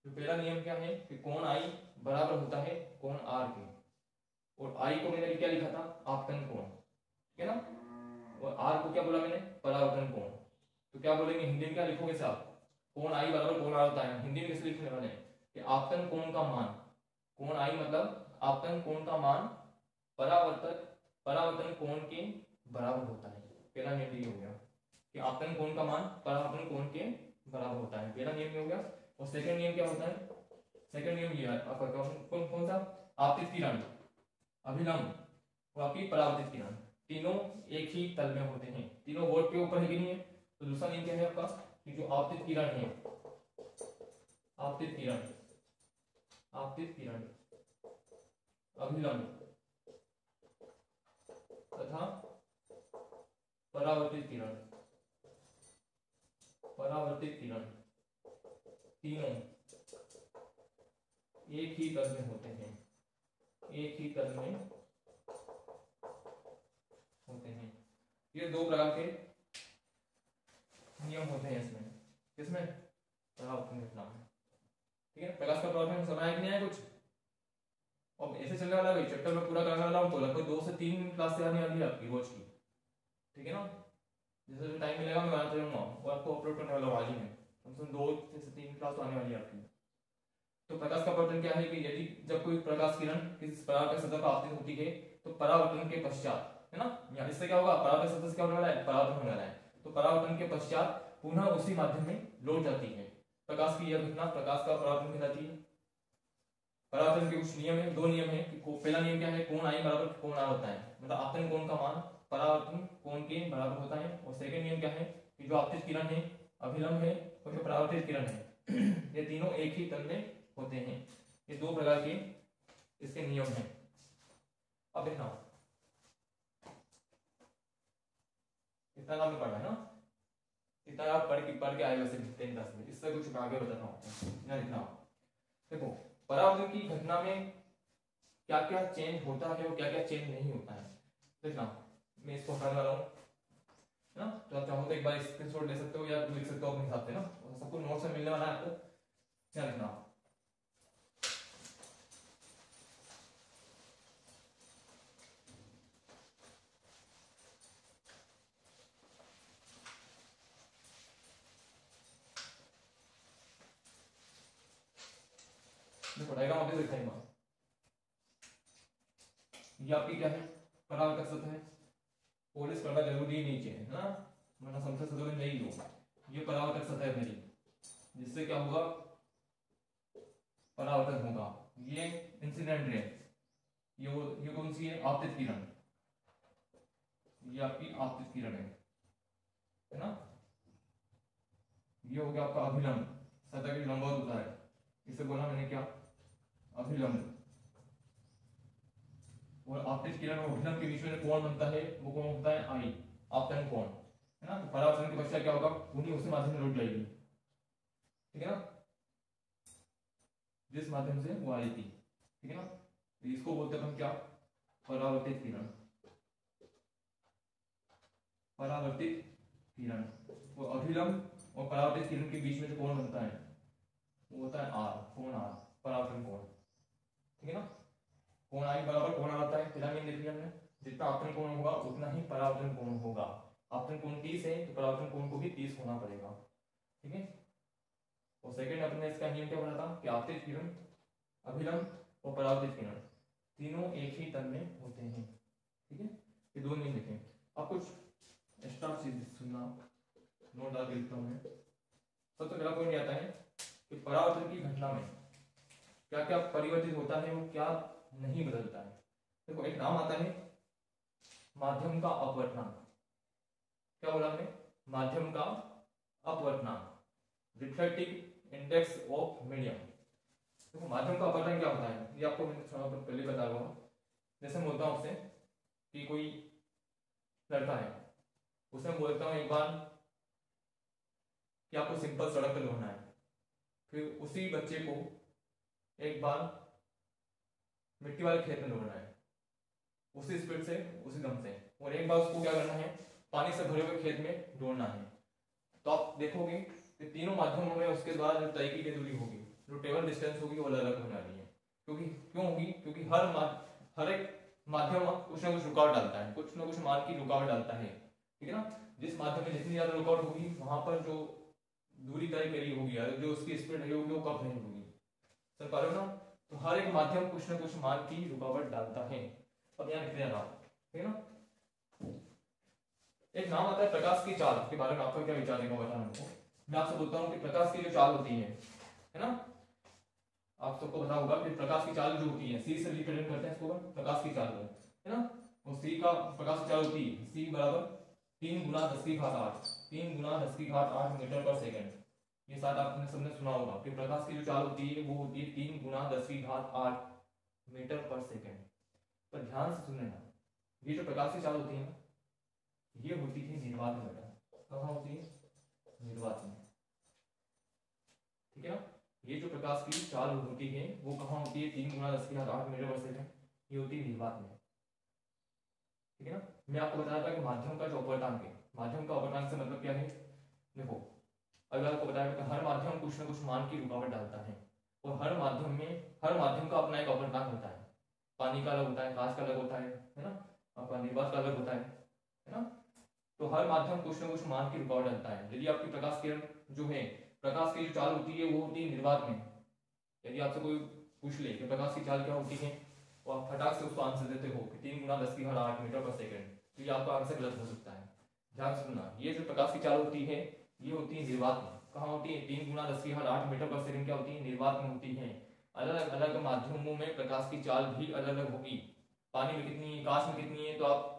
A: जो पहला नियम क्या है कि कोण आई बराबर होता है कोण आर के, और आई को मैंने क्या लिखा था? आपतन कोण, ठीक है ना, और आर को क्या बोला मैंने? परावर्तन कोण। तो क्या बोलेंगे हिंदी में, क्या लिखोगे साहब? कोण आई बराबर कोण आर होता है, हिंदी में कैसे लिखने वाले हैं कि आपतन कोण का मान, कोण आई मतलब आपतन कोण का मान परावर्तन कोण के बराबर होता है। पहला नियम ये हो गया कि आपतन कोण का मान परावर्तन कोण के बराबर होता है, पहला नियम ये हो गया। और सेकंड नियम क्या होता है? सेकंड नियम ये है आपका कौन सा? आपतित किरण, अभिलंब और आपकी परावर्तित किरण, तीनों एक ही तल में होते हैं, तीनों बोर्ड के ऊपर है कि नहीं है? तो दूसरा नियम क्या है आपका कि जो आपतित किरण है, आपतित किरण अभिलंब तथा परावर्तित किरण तीनों एक ही तल में होते हैं, एक ही तल में होते हैं। ये दो प्रकार के नियम होते हैं इसमें, किसमें? परावर्तन घटना में, ठीक है। प्रकाश का परावर्तन समझ आया कि नहीं आया कुछ? और ऐसे चलने वाला भाई चैप्टर में पूरा करने वाला हूं तो लगभग 2 से 3 क्लास से आने वाली है आपकी रोज की, ठीक है ना। जैसे जो टाइम मिलेगा मैं बनाता रहूंगा और आपको अपलोड करने वाला वाली में, कम से कम 2 से 3 क्लास तो आने वाली है आपकी। तो प्रकाश का परावर्तन क्या है कि यदि जब कोई प्रकाश किरण किसी परावर्तक सतह पर आपतित होती है तो परावर्तन के पश्चात, है ना, या इससे क्या होगा? परावर्तक सतह से क्या होने वाला है? परावर्तन होने वाला है। तो परावर्तन के पश्चात पुनः उसी माध्यम में लौट जाती है। प्रकाश की यह घटना प्रकाश का परावर्तन कहलाती है। परावर्तन के कुछ नियम है, 2 नियम है कि पहला नियम क्या है? कोण आई बराबर कोण आर होता है, मतलब आपतन कोण का मान परावर्तन कोण के बराबर होता है। और सेकंड नियम क्या है कि जो आपतित किरण है, अभिलंब है और जो परावर्तित किरण है ये तीनों एक ही तल में होते हैं। ये 2 प्रकार के इसके नियम हैं। अब देखना इतना नाम पढ़ना है ना, इतना आप पढ़ के आए वैसे 10 क्लास में, इससे कुछ आगे बताता हूँ ना। लिखना देखो परावर्तन की घटना में क्या क्या चेंज होता है और क्या क्या चेंज नहीं होता है। देखना मैं इसको हटाने वाला हूँ ना, तो आप चाहो तो एक बार स्क्रीनशॉट ले सकते हो या लिख सकते हो अपने हिसाब से ना, सबको नोट्स में मिलने वाला है आपको। क्या लिखना? देखो डायग्राम आपको दिखाऊंगा। ये आपकी क्या है? परावर्तक सतह है, पॉलिश करना जरूरी नीचे है ना, वरना समझ सतह नहीं लो। ये परावर्तक सतह है मेरी, जिससे क्या होगा? परावर्तन होगा। ये इंसिडेंट रे, ये कौन सी है? आपतित किरण। ये आपकी आपतित किरण है ना। ये हो गया आपका अभिलंब, सतह के लंबवत होता है, इसे बोला मैंने क्या? अभिलंब। और आपतित किरण और अभिलंब के बीच में कोण बनता है वो कोण होता है आई, आपतन कोण, है ना। तो परावर्तन के पश्चात क्या होगा? उन्हीं उसी माध्यम से लौट जाएगी, ठीक है ना, जिस माध्यम से वो आई थी, ठीक है ना। तो इसको बोलते हैं हम क्या? परावर्तित किरण। परावर्तित किरण और अभिलंब और परावर्तित किरण के बीच में जो कोण बनता है वो होता है आर, कोण आर, परावर्तन कोण, ठीक है ना। कोण आई बराबर कोण आर आता है, पहला नियम देख लिया हमने, जितना आपतन कोण होगा उतना ही परावर्तन कोण होगा। आपतन कोण 30 है तो परावर्तन कोण को भी 30 होना पड़ेगा, ठीक है। और सेकंड अपने इसका नियम क्या बना था कि आपतित किरण, अभिलंब और परावर्तित किरण तीनों एक ही तल में होते हैं, ठीक है। ये 2 नियम लिखे। अब कुछ एक्स्ट्रा चीज सुनना, नोट डाल के लिखता हूं मैं। सबसे पहला पॉइंट आता है कि परावर्तन की घटना में क्या क्या परिवर्तित होता है वो क्या नहीं बदलता है। देखो एक नाम आता है माध्यम का अपवर्तनांक। क्या बोला हमने? माध्यम का अपवर्तनांक, रिफ्लेक्टिव इंडेक्स ऑफ मीडियम। देखो माध्यम का अपवर्तन क्या होता है ये आपको मैंने पहले बता दूंगा। जैसे मैं बोलता हूं आपसे कि कोई लड़का है, उसे बोलता हूं एक बार कि आपको सिंपल सड़क पर दौड़ना है, फिर उसी बच्चे को एक बार मिट्टी वाले खेत में दौड़ना है उसी स्पीड से, उसी दम से, और एक बार उसको क्या करना है, पानी से भरे हुए खेत में दौड़ना है। तो आप देखोगे कि तीनों माध्यमों में उसके बाद जो तय की दूरी होगी, जो टेबल डिस्टेंस होगी वो अलग अलग होने वाली है। क्यों होगी? क्योंकि हर एक माध्यम कुछ ना कुछ रुकावट डालता है, कुछ ना कुछ मान की रुकावट डालता है, ठीक है ना। जिस माध्यम में जितनी ज्यादा रुकावट होगी वहां पर जो दूरी तय करी होगी, जो उसकी स्पीड रही होगी वो कम नहीं होगी, समझ पा रहे हो ना। तो हर एक माध्यम कुछ ना कुछ मान की रुकावट डालता है। अब यहाँ लिख देना, ठीक है ना। एक नाम आता है प्रकाश की चाल, के बारे में आपका क्या विचार है बताना हमको। मैं आपसे बोलता हूँ कि प्रकाश की जो चाल होती है ना, आप सबको पता होगा कि प्रकाश की चाल जो होती है, सी से रिप्रेजेंट करते हैं इसको प्रकाश की चाल, है ना। वो सी का प्रकाश की चाल होती है सी बराबर 3 गुना 10 की घात 8, 3 गुना 10 की घात 8 मीटर पर सेकंड। ये शायद आपने सबने सुना होगा कि प्रकाश की जो चाल होती है वो होती है 3 गुना 10 की घात 8 मीटर पर सेकंड। पर ध्यान से सुनना, ये जो प्रकाश की चाल होती है ना, ये होती है निर्वात में बेटा। कहाँ होती है? निर्वात में, ठीक है ना। ये जो प्रकाश की चाल होती है वो कहाँ होती है? 3 गुना 10 की घात 8 मीटर पर सेकंड, ये होती है निर्वात में, ठीक है ना। मैं आपको बताया था कि माध्यम का जो अपवर्तनांक है, माध्यम का अपवर्तनांक से मतलब क्या है, देखो अगर आपको बताया कि हर माध्यम कुछ ना कुछ मान की रुकावट डालता है, और हर माध्यम का अपना एक अपवर्तनांक होता है। पानी का अलग होता है, कांच का अलग होता है ना, आपका निर्वात का अलग होता है ना। तो हर माध्यम कुछ ना कुछ मान की रुकावट डालता है। यदि आपकी प्रकाश किरण जो है, प्रकाश की जो चाल होती है वो होती है निर्वात में। यदि आपसे कोई पूछ ले कि प्रकाश की चाल क्या होती है, तो आप फटाक से उसको आंसर देते हो कि 3 गुना 10 की घात 8 मीटर पर सेकंड, तो ये आपका आंसर गलत हो सकता है। ध्यान से सुनना, ये जो प्रकाश की चाल होती है ये होती है निर्वात में। कहाँ होती है? 3 गुना 10 की घात 8 मीटर पर सेकंड क्या होती है? निर्वात में होती है। अलग अलग माध्यमों में प्रकाश की चाल भी अलग अलग होगी। पानी में कितनी, कांच में कितनी है, तो आप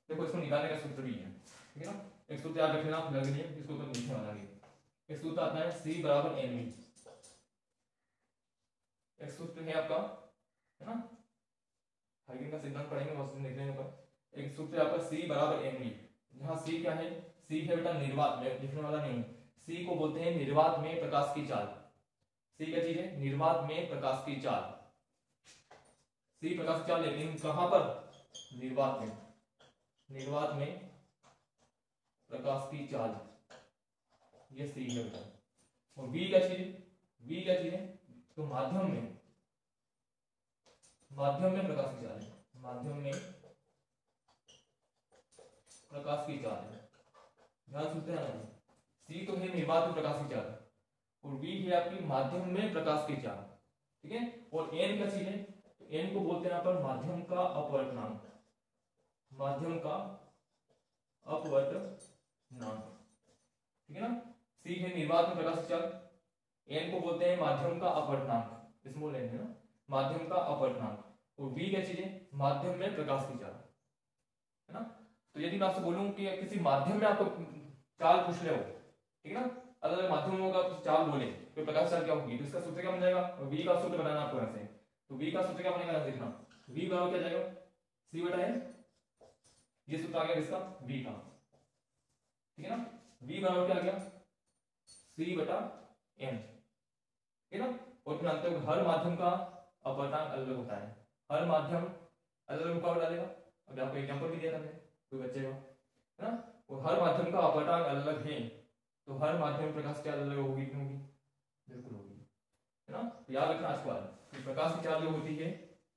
A: देखो इसको निकालने का सूत्र भी है, ठीक है ना। एक सूत्र याद रखना आप लग लिए, इसको तो लिखने वाला है। एक सूत्र आता है C बराबर NV, एक सूत्र है आपका, है ना, हाइगन का सिद्धांत पढ़ेंगे बस देखने पर। एक सूत्र है आपका C बराबर NV, जहां C क्या है? C है बेटा निर्वात में, लिखने वाला नहीं, C को बोलते हैं निर्वात में प्रकाश की चाल। C क्या चीज है? निर्वात में प्रकाश की चाल। C प्रकाश की चाल, लेकिन कहां पर? निर्वात में, निर्वात में प्रकाश की चाल, ये C है बेटा। और V क्या चीज है? V क्या चीज है? तो माध्यम में प्रकाश की चाल है, माध्यम में प्रकाश की चाल है। ध्यान सुनते हैं ना, C तो है निर्वात में प्रकाश की चाल, और V है आपकी माध्यम में प्रकाश की चाल, ठीक है। और N क्या चीज है? तो N को बोलते हैं पर माध्यम का अपवर्तनांक, माध्यम का अपवर्तनांक, ठीक है ना। C है निर्वात में प्रकाश की चाल, N को बोलते हैं माध्यम का अपवर्तनांक, स्मॉल n है ना, माध्यम का अपवर्तनांक। और V क्या चीज है? माध्यम में प्रकाश की चाल, है ना। तो यदि मैं आपसे बोलूं कि किसी माध्यम में आपको चाल पूछ ले हो, ठीक है ना, अलग अलग माध्यमों का चाल बोले तो प्रकाश चाल क्या होगी, तो इसका सूत्र क्या बन जाएगा? V का सूत्र बनाना आपको ऐसे, तो V का सूत्र क्या बनेगा देखना, V बराबर क्या जाएगा? C बटा n, ये सूत्र आ गया किसका? V का, ठीक है ना। V बराबर क्या आ गया? C बटा n, ठीक है ना। और फिर अंत में हर माध्यम का अपवर्तनांक अलग अलग होता है, हर माध्यम अलग अलग रुकावट डालेगा। अभी आपको एग्जांपल भी दिया था कोई बच्चे को, है ना। और हर माध्यम का अपवर्तनांक अलग अलग है, तो हर माध्यम प्रकाश की चाल अलग होगी, क्यों होगी? बिल्कुल होगी, है ना। याद रखना आज के बाद कि प्रकाश की चाल जो होती है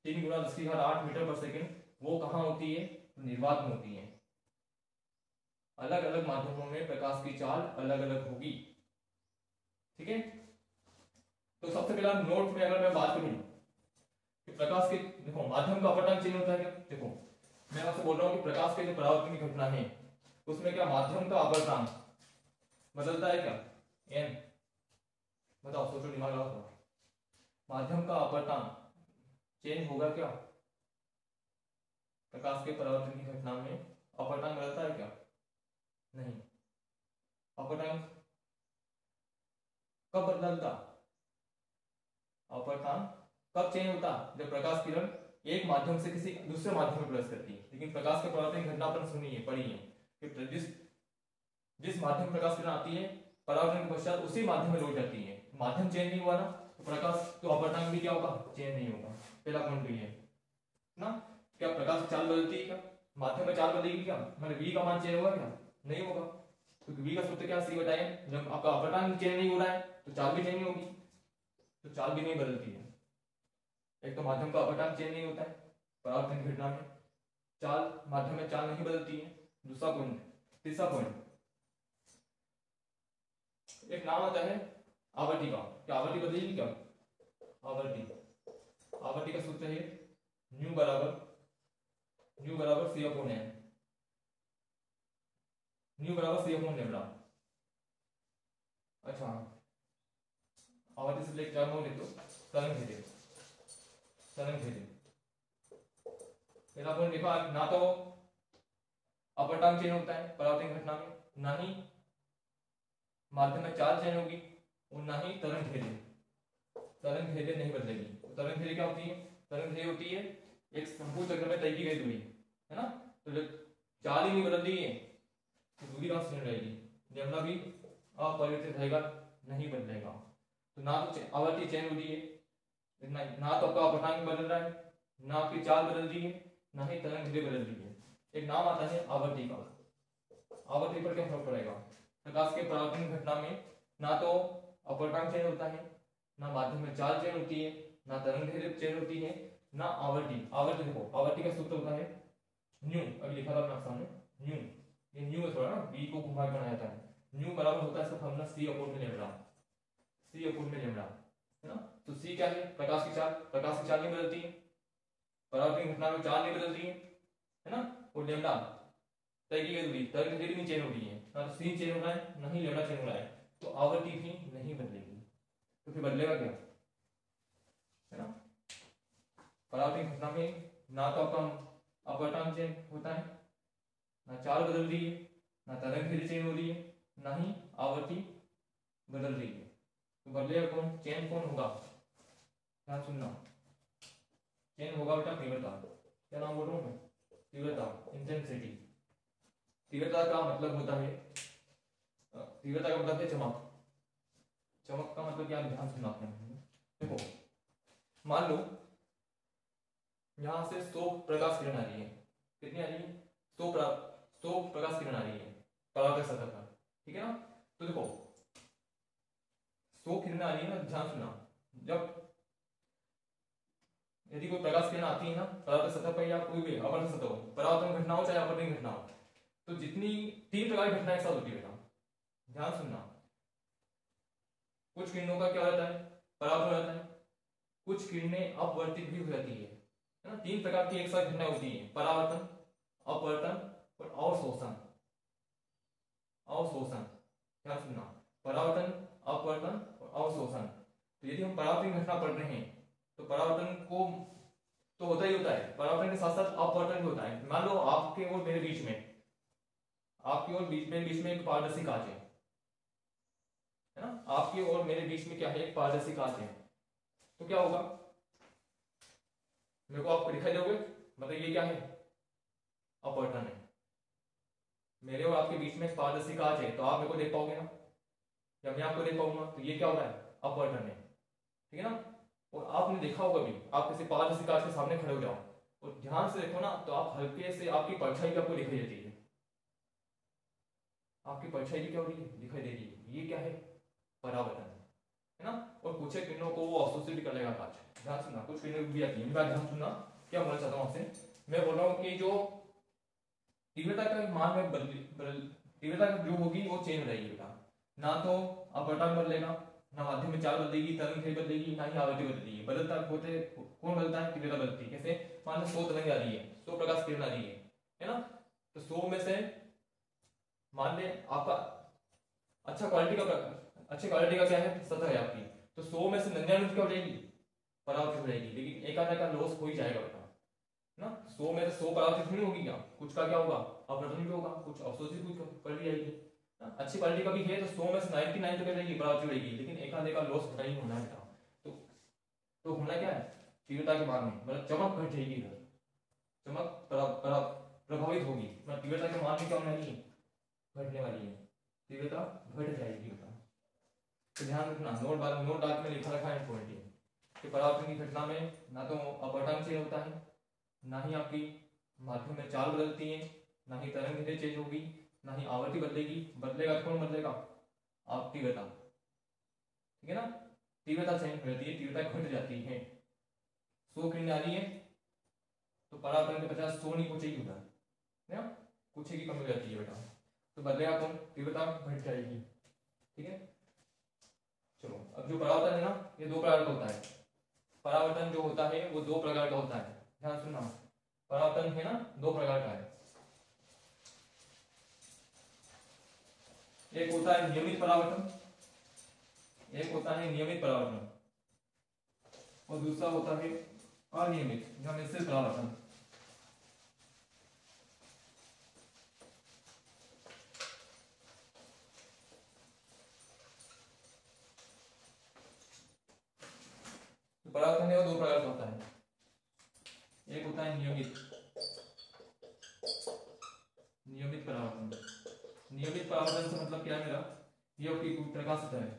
A: 3 गुना 10 की घात 8 मीटर पर सेकंड, वो कहाँ होती है? निर्वात में होती है। अलग अलग माध्यमों में प्रकाश की चाल अलग अलग होगी, ठीक है। तो सबसे पहला नोट में अगर मैं बात करूं कि प्रकाश के, देखो माध्यम का अपवर्तनांक चेंज होता है क्या? देखो मैं आपसे बोल रहा हूं कि प्रकाश के जो परावर्तन की घटना है उसमें क्या माध्यम का अपवर्तनांक बदलता है क्या? n, बताओ, सोचो, दिमाग लगाओ। माध्यम का अपवर्तनांक चेंज होगा क्या? प्रकाश के परावर्तन की घटना में अपवर्तनांक बदलता है क्या? नहीं। अपवर्तनांक कब बदलता? अपवर्तनांक कब चेंज होता? जब प्रकाश किरण एक माध्यम से किसी दूसरे माध्यम में प्रवेश करती है। लेकिन प्रकाश के परावर्तन की घटना अपन सुनी है, पढ़ी है कि जिस माध्यम में प्रकाश किरण आती है परावर्तन के पश्चात उसी माध्यम में लौट जाती है। माध्यम चेंज नहीं हुआ ना, तो प्रकाश तो अपवर्तनांक भी क्या होगा? चेंज नहीं होगा। पहला पॉइंट तो ये है। ना। क्या प्रकाश की चाल बदलती है क्या? माध्यम में चाल बदलेगी क्या? मतलब v का मान चेंज होगा क्या? नहीं होगा, क्योंकि v का सूत्र क्या c बटा n। जब आपका अपवर्तनांक चेंज नहीं हो रहा है तो चाल भी चेंज नहीं होगी, तो चाल भी नहीं बदलती है। एक तो माध्यम का अपवर्तनांक चेंज नहीं होता है परावर्तन की घटना में, चाल माध्यम में चाल नहीं बदलती है। दूसरा पॉइंट। तीसरा पॉइंट, एक नाम आता है आवर्ती का। क्या आवर्ती बदलेगी क्या? आवर्ती का सूत्र है न्यू बराबर सी अपॉन एन। न्यू बराबर सी अपॉन लैम्डा। अच्छा, आवर्ती से एक टर्म और लिख दो, तरंग भेदे। पहला पॉइंट देखो, ना तो अपवर्तनांक चेंज होता है परावर्तन घटना में, ना ही माध्यम में चाल चेंज होगी, और ना ही तरंग भेदे नहीं बदलेगी। तो तरंग भेदे क्या होती है? तरंग भेदे होती है एक संपूर्ण चक्र में तय की गई दूरी, है ना। तो जब चाल ही नहीं बदल रही है तो दूरी कहां से रहेगी? लैम्डा भी अपरिवर्तित रहेगा, नहीं बदलेगा। तो ना तो आवर्ती चेंज हो रही है, ना तो आपका अपवर्तनांक बदल रहा है, ना आपकी चाल बदल रही है, ना ही तरंग भेदे बदल रही है। एक नाम आता है आवर्ती का। आवर्ती पर क्या फर्क पड़ेगा? प्रकाश के परावर्तन घटना में ना तो अपवर्तनांक चेंज होता है, ना माध्यम में चाल चेंज होती है, ना तरंग दैर्ध्य चेंज होती है, ना आवर्ती देखो आवर्ती का सूत्र होता है न्यू। अभी लिखा था अपने सामने न्यू, ये न्यू है थोड़ा ना, v को घुमा के बनाया था। न्यू बराबर होता है इसका फॉर्मूला c अपॉन में लैम्डा, है ना। तो c क्या है? प्रकाश की चाल नहीं बदलती है, परावर्तन घटना में चाल नहीं बदलती है ना। और लैम्डा तय की गई दूरी, तरंग दैर्ध्य नहीं चेंज हो रही है, ना तो c चेंज हो रहा है, ना ही लैम्डा चेंज हो रहा है, तो आवर्ती भी नहीं बदलेगी। तो फिर बदलेगा क्या? है ना, परावर्तन घटना में ना तो आपका अपवर्तनांक चेंज होता है, ना चाल बदल रही है, ना तरंग दैर्ध्य चेंज हो रही है, ना ही आवर्ती बदल रही है। तो बदलेगा कौन? चेंज कौन होगा? ध्यान सुनना, चेंज होगा बेटा तीव्रता। क्या नाम बोल रहा हूं मैं? तीव्रता, इंटेंसिटी। तीव्रता का मतलब होता है चमक। चमक का मतलब क्या? ध्यान सुनना आपने। देखो मान लो यहां से 100 प्रकाश किरण आ रही है। कितनी आ रही है? 100 प्रकाश किरण आ रही है परावर्तक सतह पर, ठीक है ना। तो देखो 100 किरण आ रही है ना, ध्यान सुनना। जब यदि कोई प्रकाश किरण आती है ना परावर्तक सतह पर, या कोई भी अपवर्तन सतह हो, परावर्तन घटना हो चाहे अपवर्तन घटना हो, तो जितनी 3 प्रकार की घटनाएं एक साथ होती है बेटा, ध्यान सुनना। कुछ किरणों का क्या हो जाता है? परावर्तन हो जाता है, कुछ किरणें अपवर्तित भी हो जाती है ना। 3 प्रकार की एक साथ घटनाएं होती है, परावर्तन, अपवर्तन और अवशोषण। ध्यान सुनना, परावर्तन, अपवर्तन और अवशोषण। तो यदि हम परावर्तन घटना पढ़ रहे हैं तो परावर्तन को तो होता ही होता है, परावर्तन के साथ साथ अपवर्तन भी होता है। मान लो आपके और मेरे बीच में, एक पारदर्शी कांच है ना। आपके और मेरे बीच में क्या है? एक पारदर्शी कांच है। तो क्या होगा? मेरे को आपको दिखाई दोगे, मतलब ये क्या है? अपवर्तन है। मेरे और आपके बीच में पारदर्शी कांच है, तो आप मेरे को देख पाओगे ना, या मैं आपको देख पाऊंगा, तो ये क्या हो रहा है? अपवर्तन है, ठीक है ना। और आपने देखा होगा भी, आप किसी पारदर्शी कांच के सामने खड़े हो जाओ और ध्यान से देखो ना, तो आप हल्के से आपकी परछाई आपको दिखाई देती है। आपकी परछाई भी क्या हो रही है? दिखाई दे रही है। ये क्या है? परावर्तन है ना। और कुछ किरणों को वो अवशोषित भी कर लेगा कांच। ध्यान सुनना, कुछ किरणें भी आती है। ध्यान सुनना, क्या बोलना चाहता हूं आपसे। मैं बोल रहा हूं कि जो तीव्रता का मान में तीव्रता जो होगी वो चेंज रहेगी बेटा। ना तो अपवर्तन बदलेगा, ना माध्यम में चाल बदलेगी, तरंग दैर्ध्य बदलेगी, ना ही आवृत्ति बदलेगी। बदलता होते कौन बदलता है? तीव्रता बदलती है। कैसे? मान लो 100 तरंग आ रही है, 100 प्रकाश किरण आ रही है ना। तो 100 में से मान ले आपका अच्छी क्वालिटी का क्या है? सतह है आपकी, तो 100 में से 99 क्या हो जाएगी? परावर्तित हो जाएगी। लेकिन एक आधा का लॉस हो ही जाएगा बेटा ना। 100 में से 100 परावर्तित नहीं होगी क्या? कुछ का क्या होगा? अपवर्तन भी होगा, कुछ अवशोषित कुछ कर ली जाएगी ना। अच्छी क्वालिटी का भी है तो 100 में से 99 तो क्या रहेगी? परावर्तित रहेगी, लेकिन एक आधे का लॉस होना ही होना है बेटा। तो होना क्या है? तीव्रता के मान में मतलब चमक घट जाएगी, इधर चमक प्रभावित होगी, मतलब तीव्रता के मान में क्या होने वाली है? घटने वाली है, तीव्रता घट जाएगी बेटा। तो ध्यान रखना, नोट डाक में लिखा रखा है पॉइंट ये कि परावर्तन की घटना में ना तो अपवर्तन चेंज होता है, ना ही आपकी माध्यम में चाल बदलती है, ना ही तरंग दैर्घ्य चेंज होगी, ना ही आवृत्ति बदलेगी। बदलेगा तो कौन बदलेगा? आप तीव्रता, ठीक है ना, तीव्रता चेंज हो जाती है, तीव्रता घट जाती है। 100 किरण आ रही है तो परावर्तन के 50 100 नहीं पहुंचेगी उधर, है ना, कुछ की कमी हो जाती है बेटा, तो बदलेगा कौन? तीव्रता घट जाएगी, ठीक है। चलो अब जो परावर्तन है ना, ये दो प्रकार का होता है। परावर्तन जो होता है वो दो प्रकार का होता है, ध्यान सुनना। परावर्तन है ना दो प्रकार का है, एक होता है नियमित परावर्तन, एक होता है नियमित परावर्तन, और दूसरा होता है अनियमित या मिश्रित परावर्तन। तो परावर्तन है वो दो प्रकार का होता है, एक होता है नियमित परावर्तन। नियमित परावर्तन से मतलब क्या है मेरा? ये आपकी प्रकाश सतह है,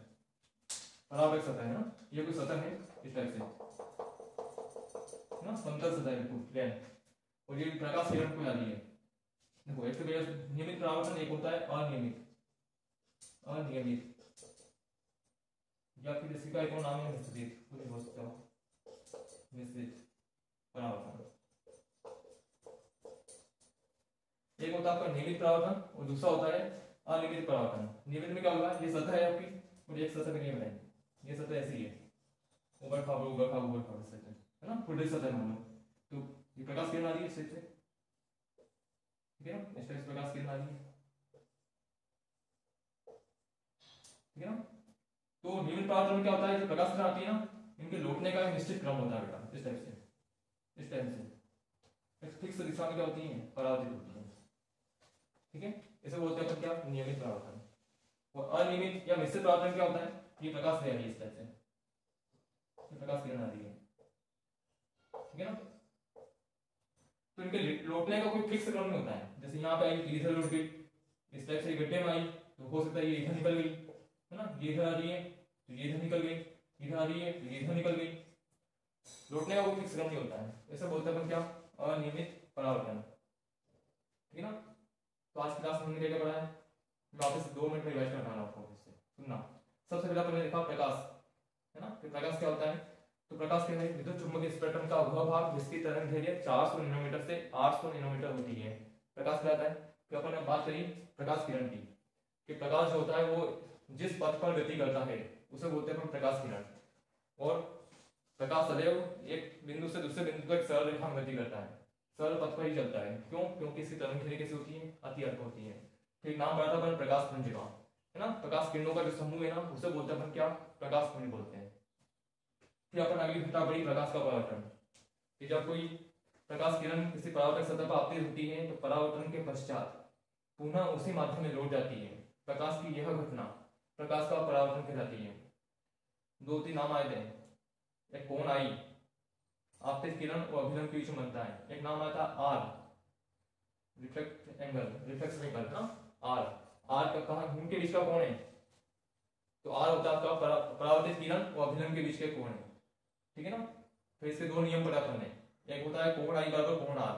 A: परावर्तक सतह है ना, ये कोई सतह है इस टाइप से ना, समतल सतह है प्लेन, और ये प्रकाश किरण को जा रही है। देखो एक तो नियमित परावर्तन, एक होता है अनियमित या फिर इसी का एक और नाम है मिश्रित परावर्तन। एक होता है आपका नियमित परावर्तन और दूसरा होता है अनियमित परावर्तन। नियमित में क्या होगा? ये सतह है आपकी और एक सतह नहीं बनाएंगे, ये सतह ऐसी है, ऊपर खाबर सतह है ना, खुद सतह मान लो, तो ये प्रकाश किरण आ रही है इससे, ठीक है ना, इस तरह से प्रकाश किरण आ रही है, ठीक है ना। तो नियमित परावर्तन में क्या होता है? जो प्रकाश किरण आती है ना, इनके लौटने का निश्चित क्रम होता है बेटा, इस टाइप से एक फिक्स दिशा में क्या होती है? परावर्तित होती है, ठीक है। इसे बोलते हैं क्या? नियमित परावर्तन। और अनियमित या मिश्रित परावर्तन क्या होता है? ये प्रकाश किरण आ रही है इस टाइप से, ये प्रकाश किरण आ रही है, ठीक है ना। तो इनके लौटने का कोई फिक्स क्रम नहीं होता है। जैसे यहाँ पे आई तो इधर लौट गई, इस टाइप से गड्ढे में आई तो हो सकता है ये इधर निकल गई, है ना, ये इधर आ रही है तो ये इधर निकल गई, इधर आ रही है तो ये इधर निकल गई। लौटने का कोई फिक्स क्रम नहीं होता है, ऐसा बोलते हैं क्या? अनियमित परावर्तन, ठीक है ना। तो आज क्लास हमने क्या पढ़ा है? मैं वापस 2 मिनट में रिवाइज करना आपको, इससे सुनना। सबसे पहले हमने देखा प्रकाश, है ना, कि प्रकाश क्या होता है। तो प्रकाश क्या है? विद्युत चुंबकीय स्पेक्ट्रम का वह भाग जिसकी तरंग दैर्घ्य 400 नैनोमीटर से 800 नैनोमीटर होती है। प्रकाश क्या होता है? कि अपन ने बात करी प्रकाश किरण की, कि प्रकाश जो होता है वो जिस पथ पर गति करता है उसे बोलते हैं प्रकाश किरण। और प्रकाश सदैव एक बिंदु से दूसरे बिंदु तक सरल रेखा में गति करता है, सरल पथ पर ही चलता है। क्यों? क्योंकि इसकी तरंग दैर्घ्य कैसी होती है? अति अल्प होती है। फिर नाम पढ़ा था अपन प्रकाश पुंज का, है ना, प्रकाश किरणों का जो समूह है ना उसे बोलते हैं अपन क्या? प्रकाश पुंज बोलते हैं। फिर अपन अगली घटना पढ़ी प्रकाश का परावर्तन, कि जब कोई प्रकाश किरण किसी परावर्तक सतह पर आपतित होती है तो परावर्तन के पश्चात पुनः उसी माध्यम में लौट जाती है। प्रकाश की यह घटना प्रकाश का परावर्तन कहलाती है। 2-3 नाम आए थे, एक कोण आई, आपतित किरण और अभिलंब के बीच में बनता है। एक नाम आया था आर, रिफ्लेक्शन एंगल ना, आर का कहा उनके बीच का कोण है, तो आर होता है आपका परावर्तित किरण और अभिलंब के बीच के कोण है, ठीक है ना। फिर इसके दो नियम पढ़ा अपन ने, एक होता है कोण आई बराबर कोण आर,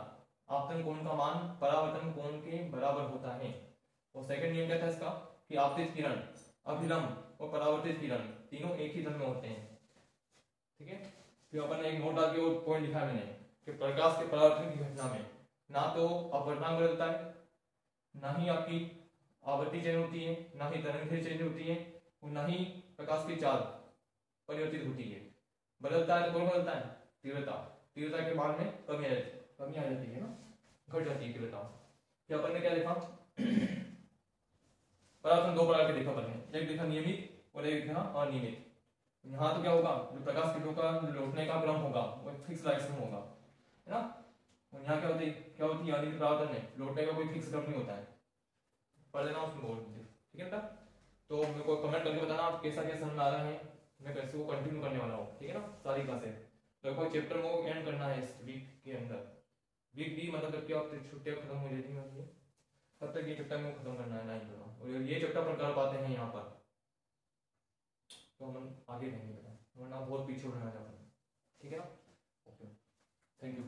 A: आपतन कोण का मान परावर्तन कोण के बराबर होता है। और सेकंड नियम क्या था इसका? कि आपतित किरण, अभिलंब और परावर्तित किरण तीनों एक ही तल में होते हैं, ठीक है। फिर अपन ने एक नोट डाल के वो पॉइंट लिखा मैंने कि प्रकाश के परावर्तन की घटना में ना तो अपवर्तनांक बदलता है, ना ही आपकी आवृत्ति चेंज होती है, ना ही तरंग चेंज होती है, और ना ही प्रकाश की चाल परिवर्तित होती है। बदलता है तो कौन बदलता है? तीव्रता। तीव्रता के बाद में कमी आ जाती है ना, घट जाती है तीव्रता। फिर अपन ने क्या देखा? परावर्तन दो प्रकार के देखा अपन ने, एक देखा नियमित और एक देखा अनियमित। यहाँ तो क्या होगा? जो प्रकाश किरणों का लौटने का क्रम होगा वो फिक्स डायरेक्शन होगा, है ना। और यहाँ क्या होती है? अनियमित परावर्तन में लौटने का कोई फिक्स क्रम नहीं होता है। पढ़ लेना उसमें बोल, ठीक है बेटा। तो मेरे को कमेंट करके बताना आप कैसा समझ आ रहा है, मैं कैसे वो कंटिन्यू करने वाला हूँ, ठीक है ना, सारी क्लासेस। तो कोई चैप्टर को एंड करना है इस वीक के अंदर, वीक भी मतलब जब आप छुट्टियां खत्म हो जाती हैं तब तक ये चैप्टर में खत्म करना है, 9 करना, और ये चैप्टर पर कर पाते हैं यहाँ पर तो हम आगे रहेंगे बेटा, वरना बहुत पीछे उड़ना चाहते हैं, ठीक है ना। Okay, thank you.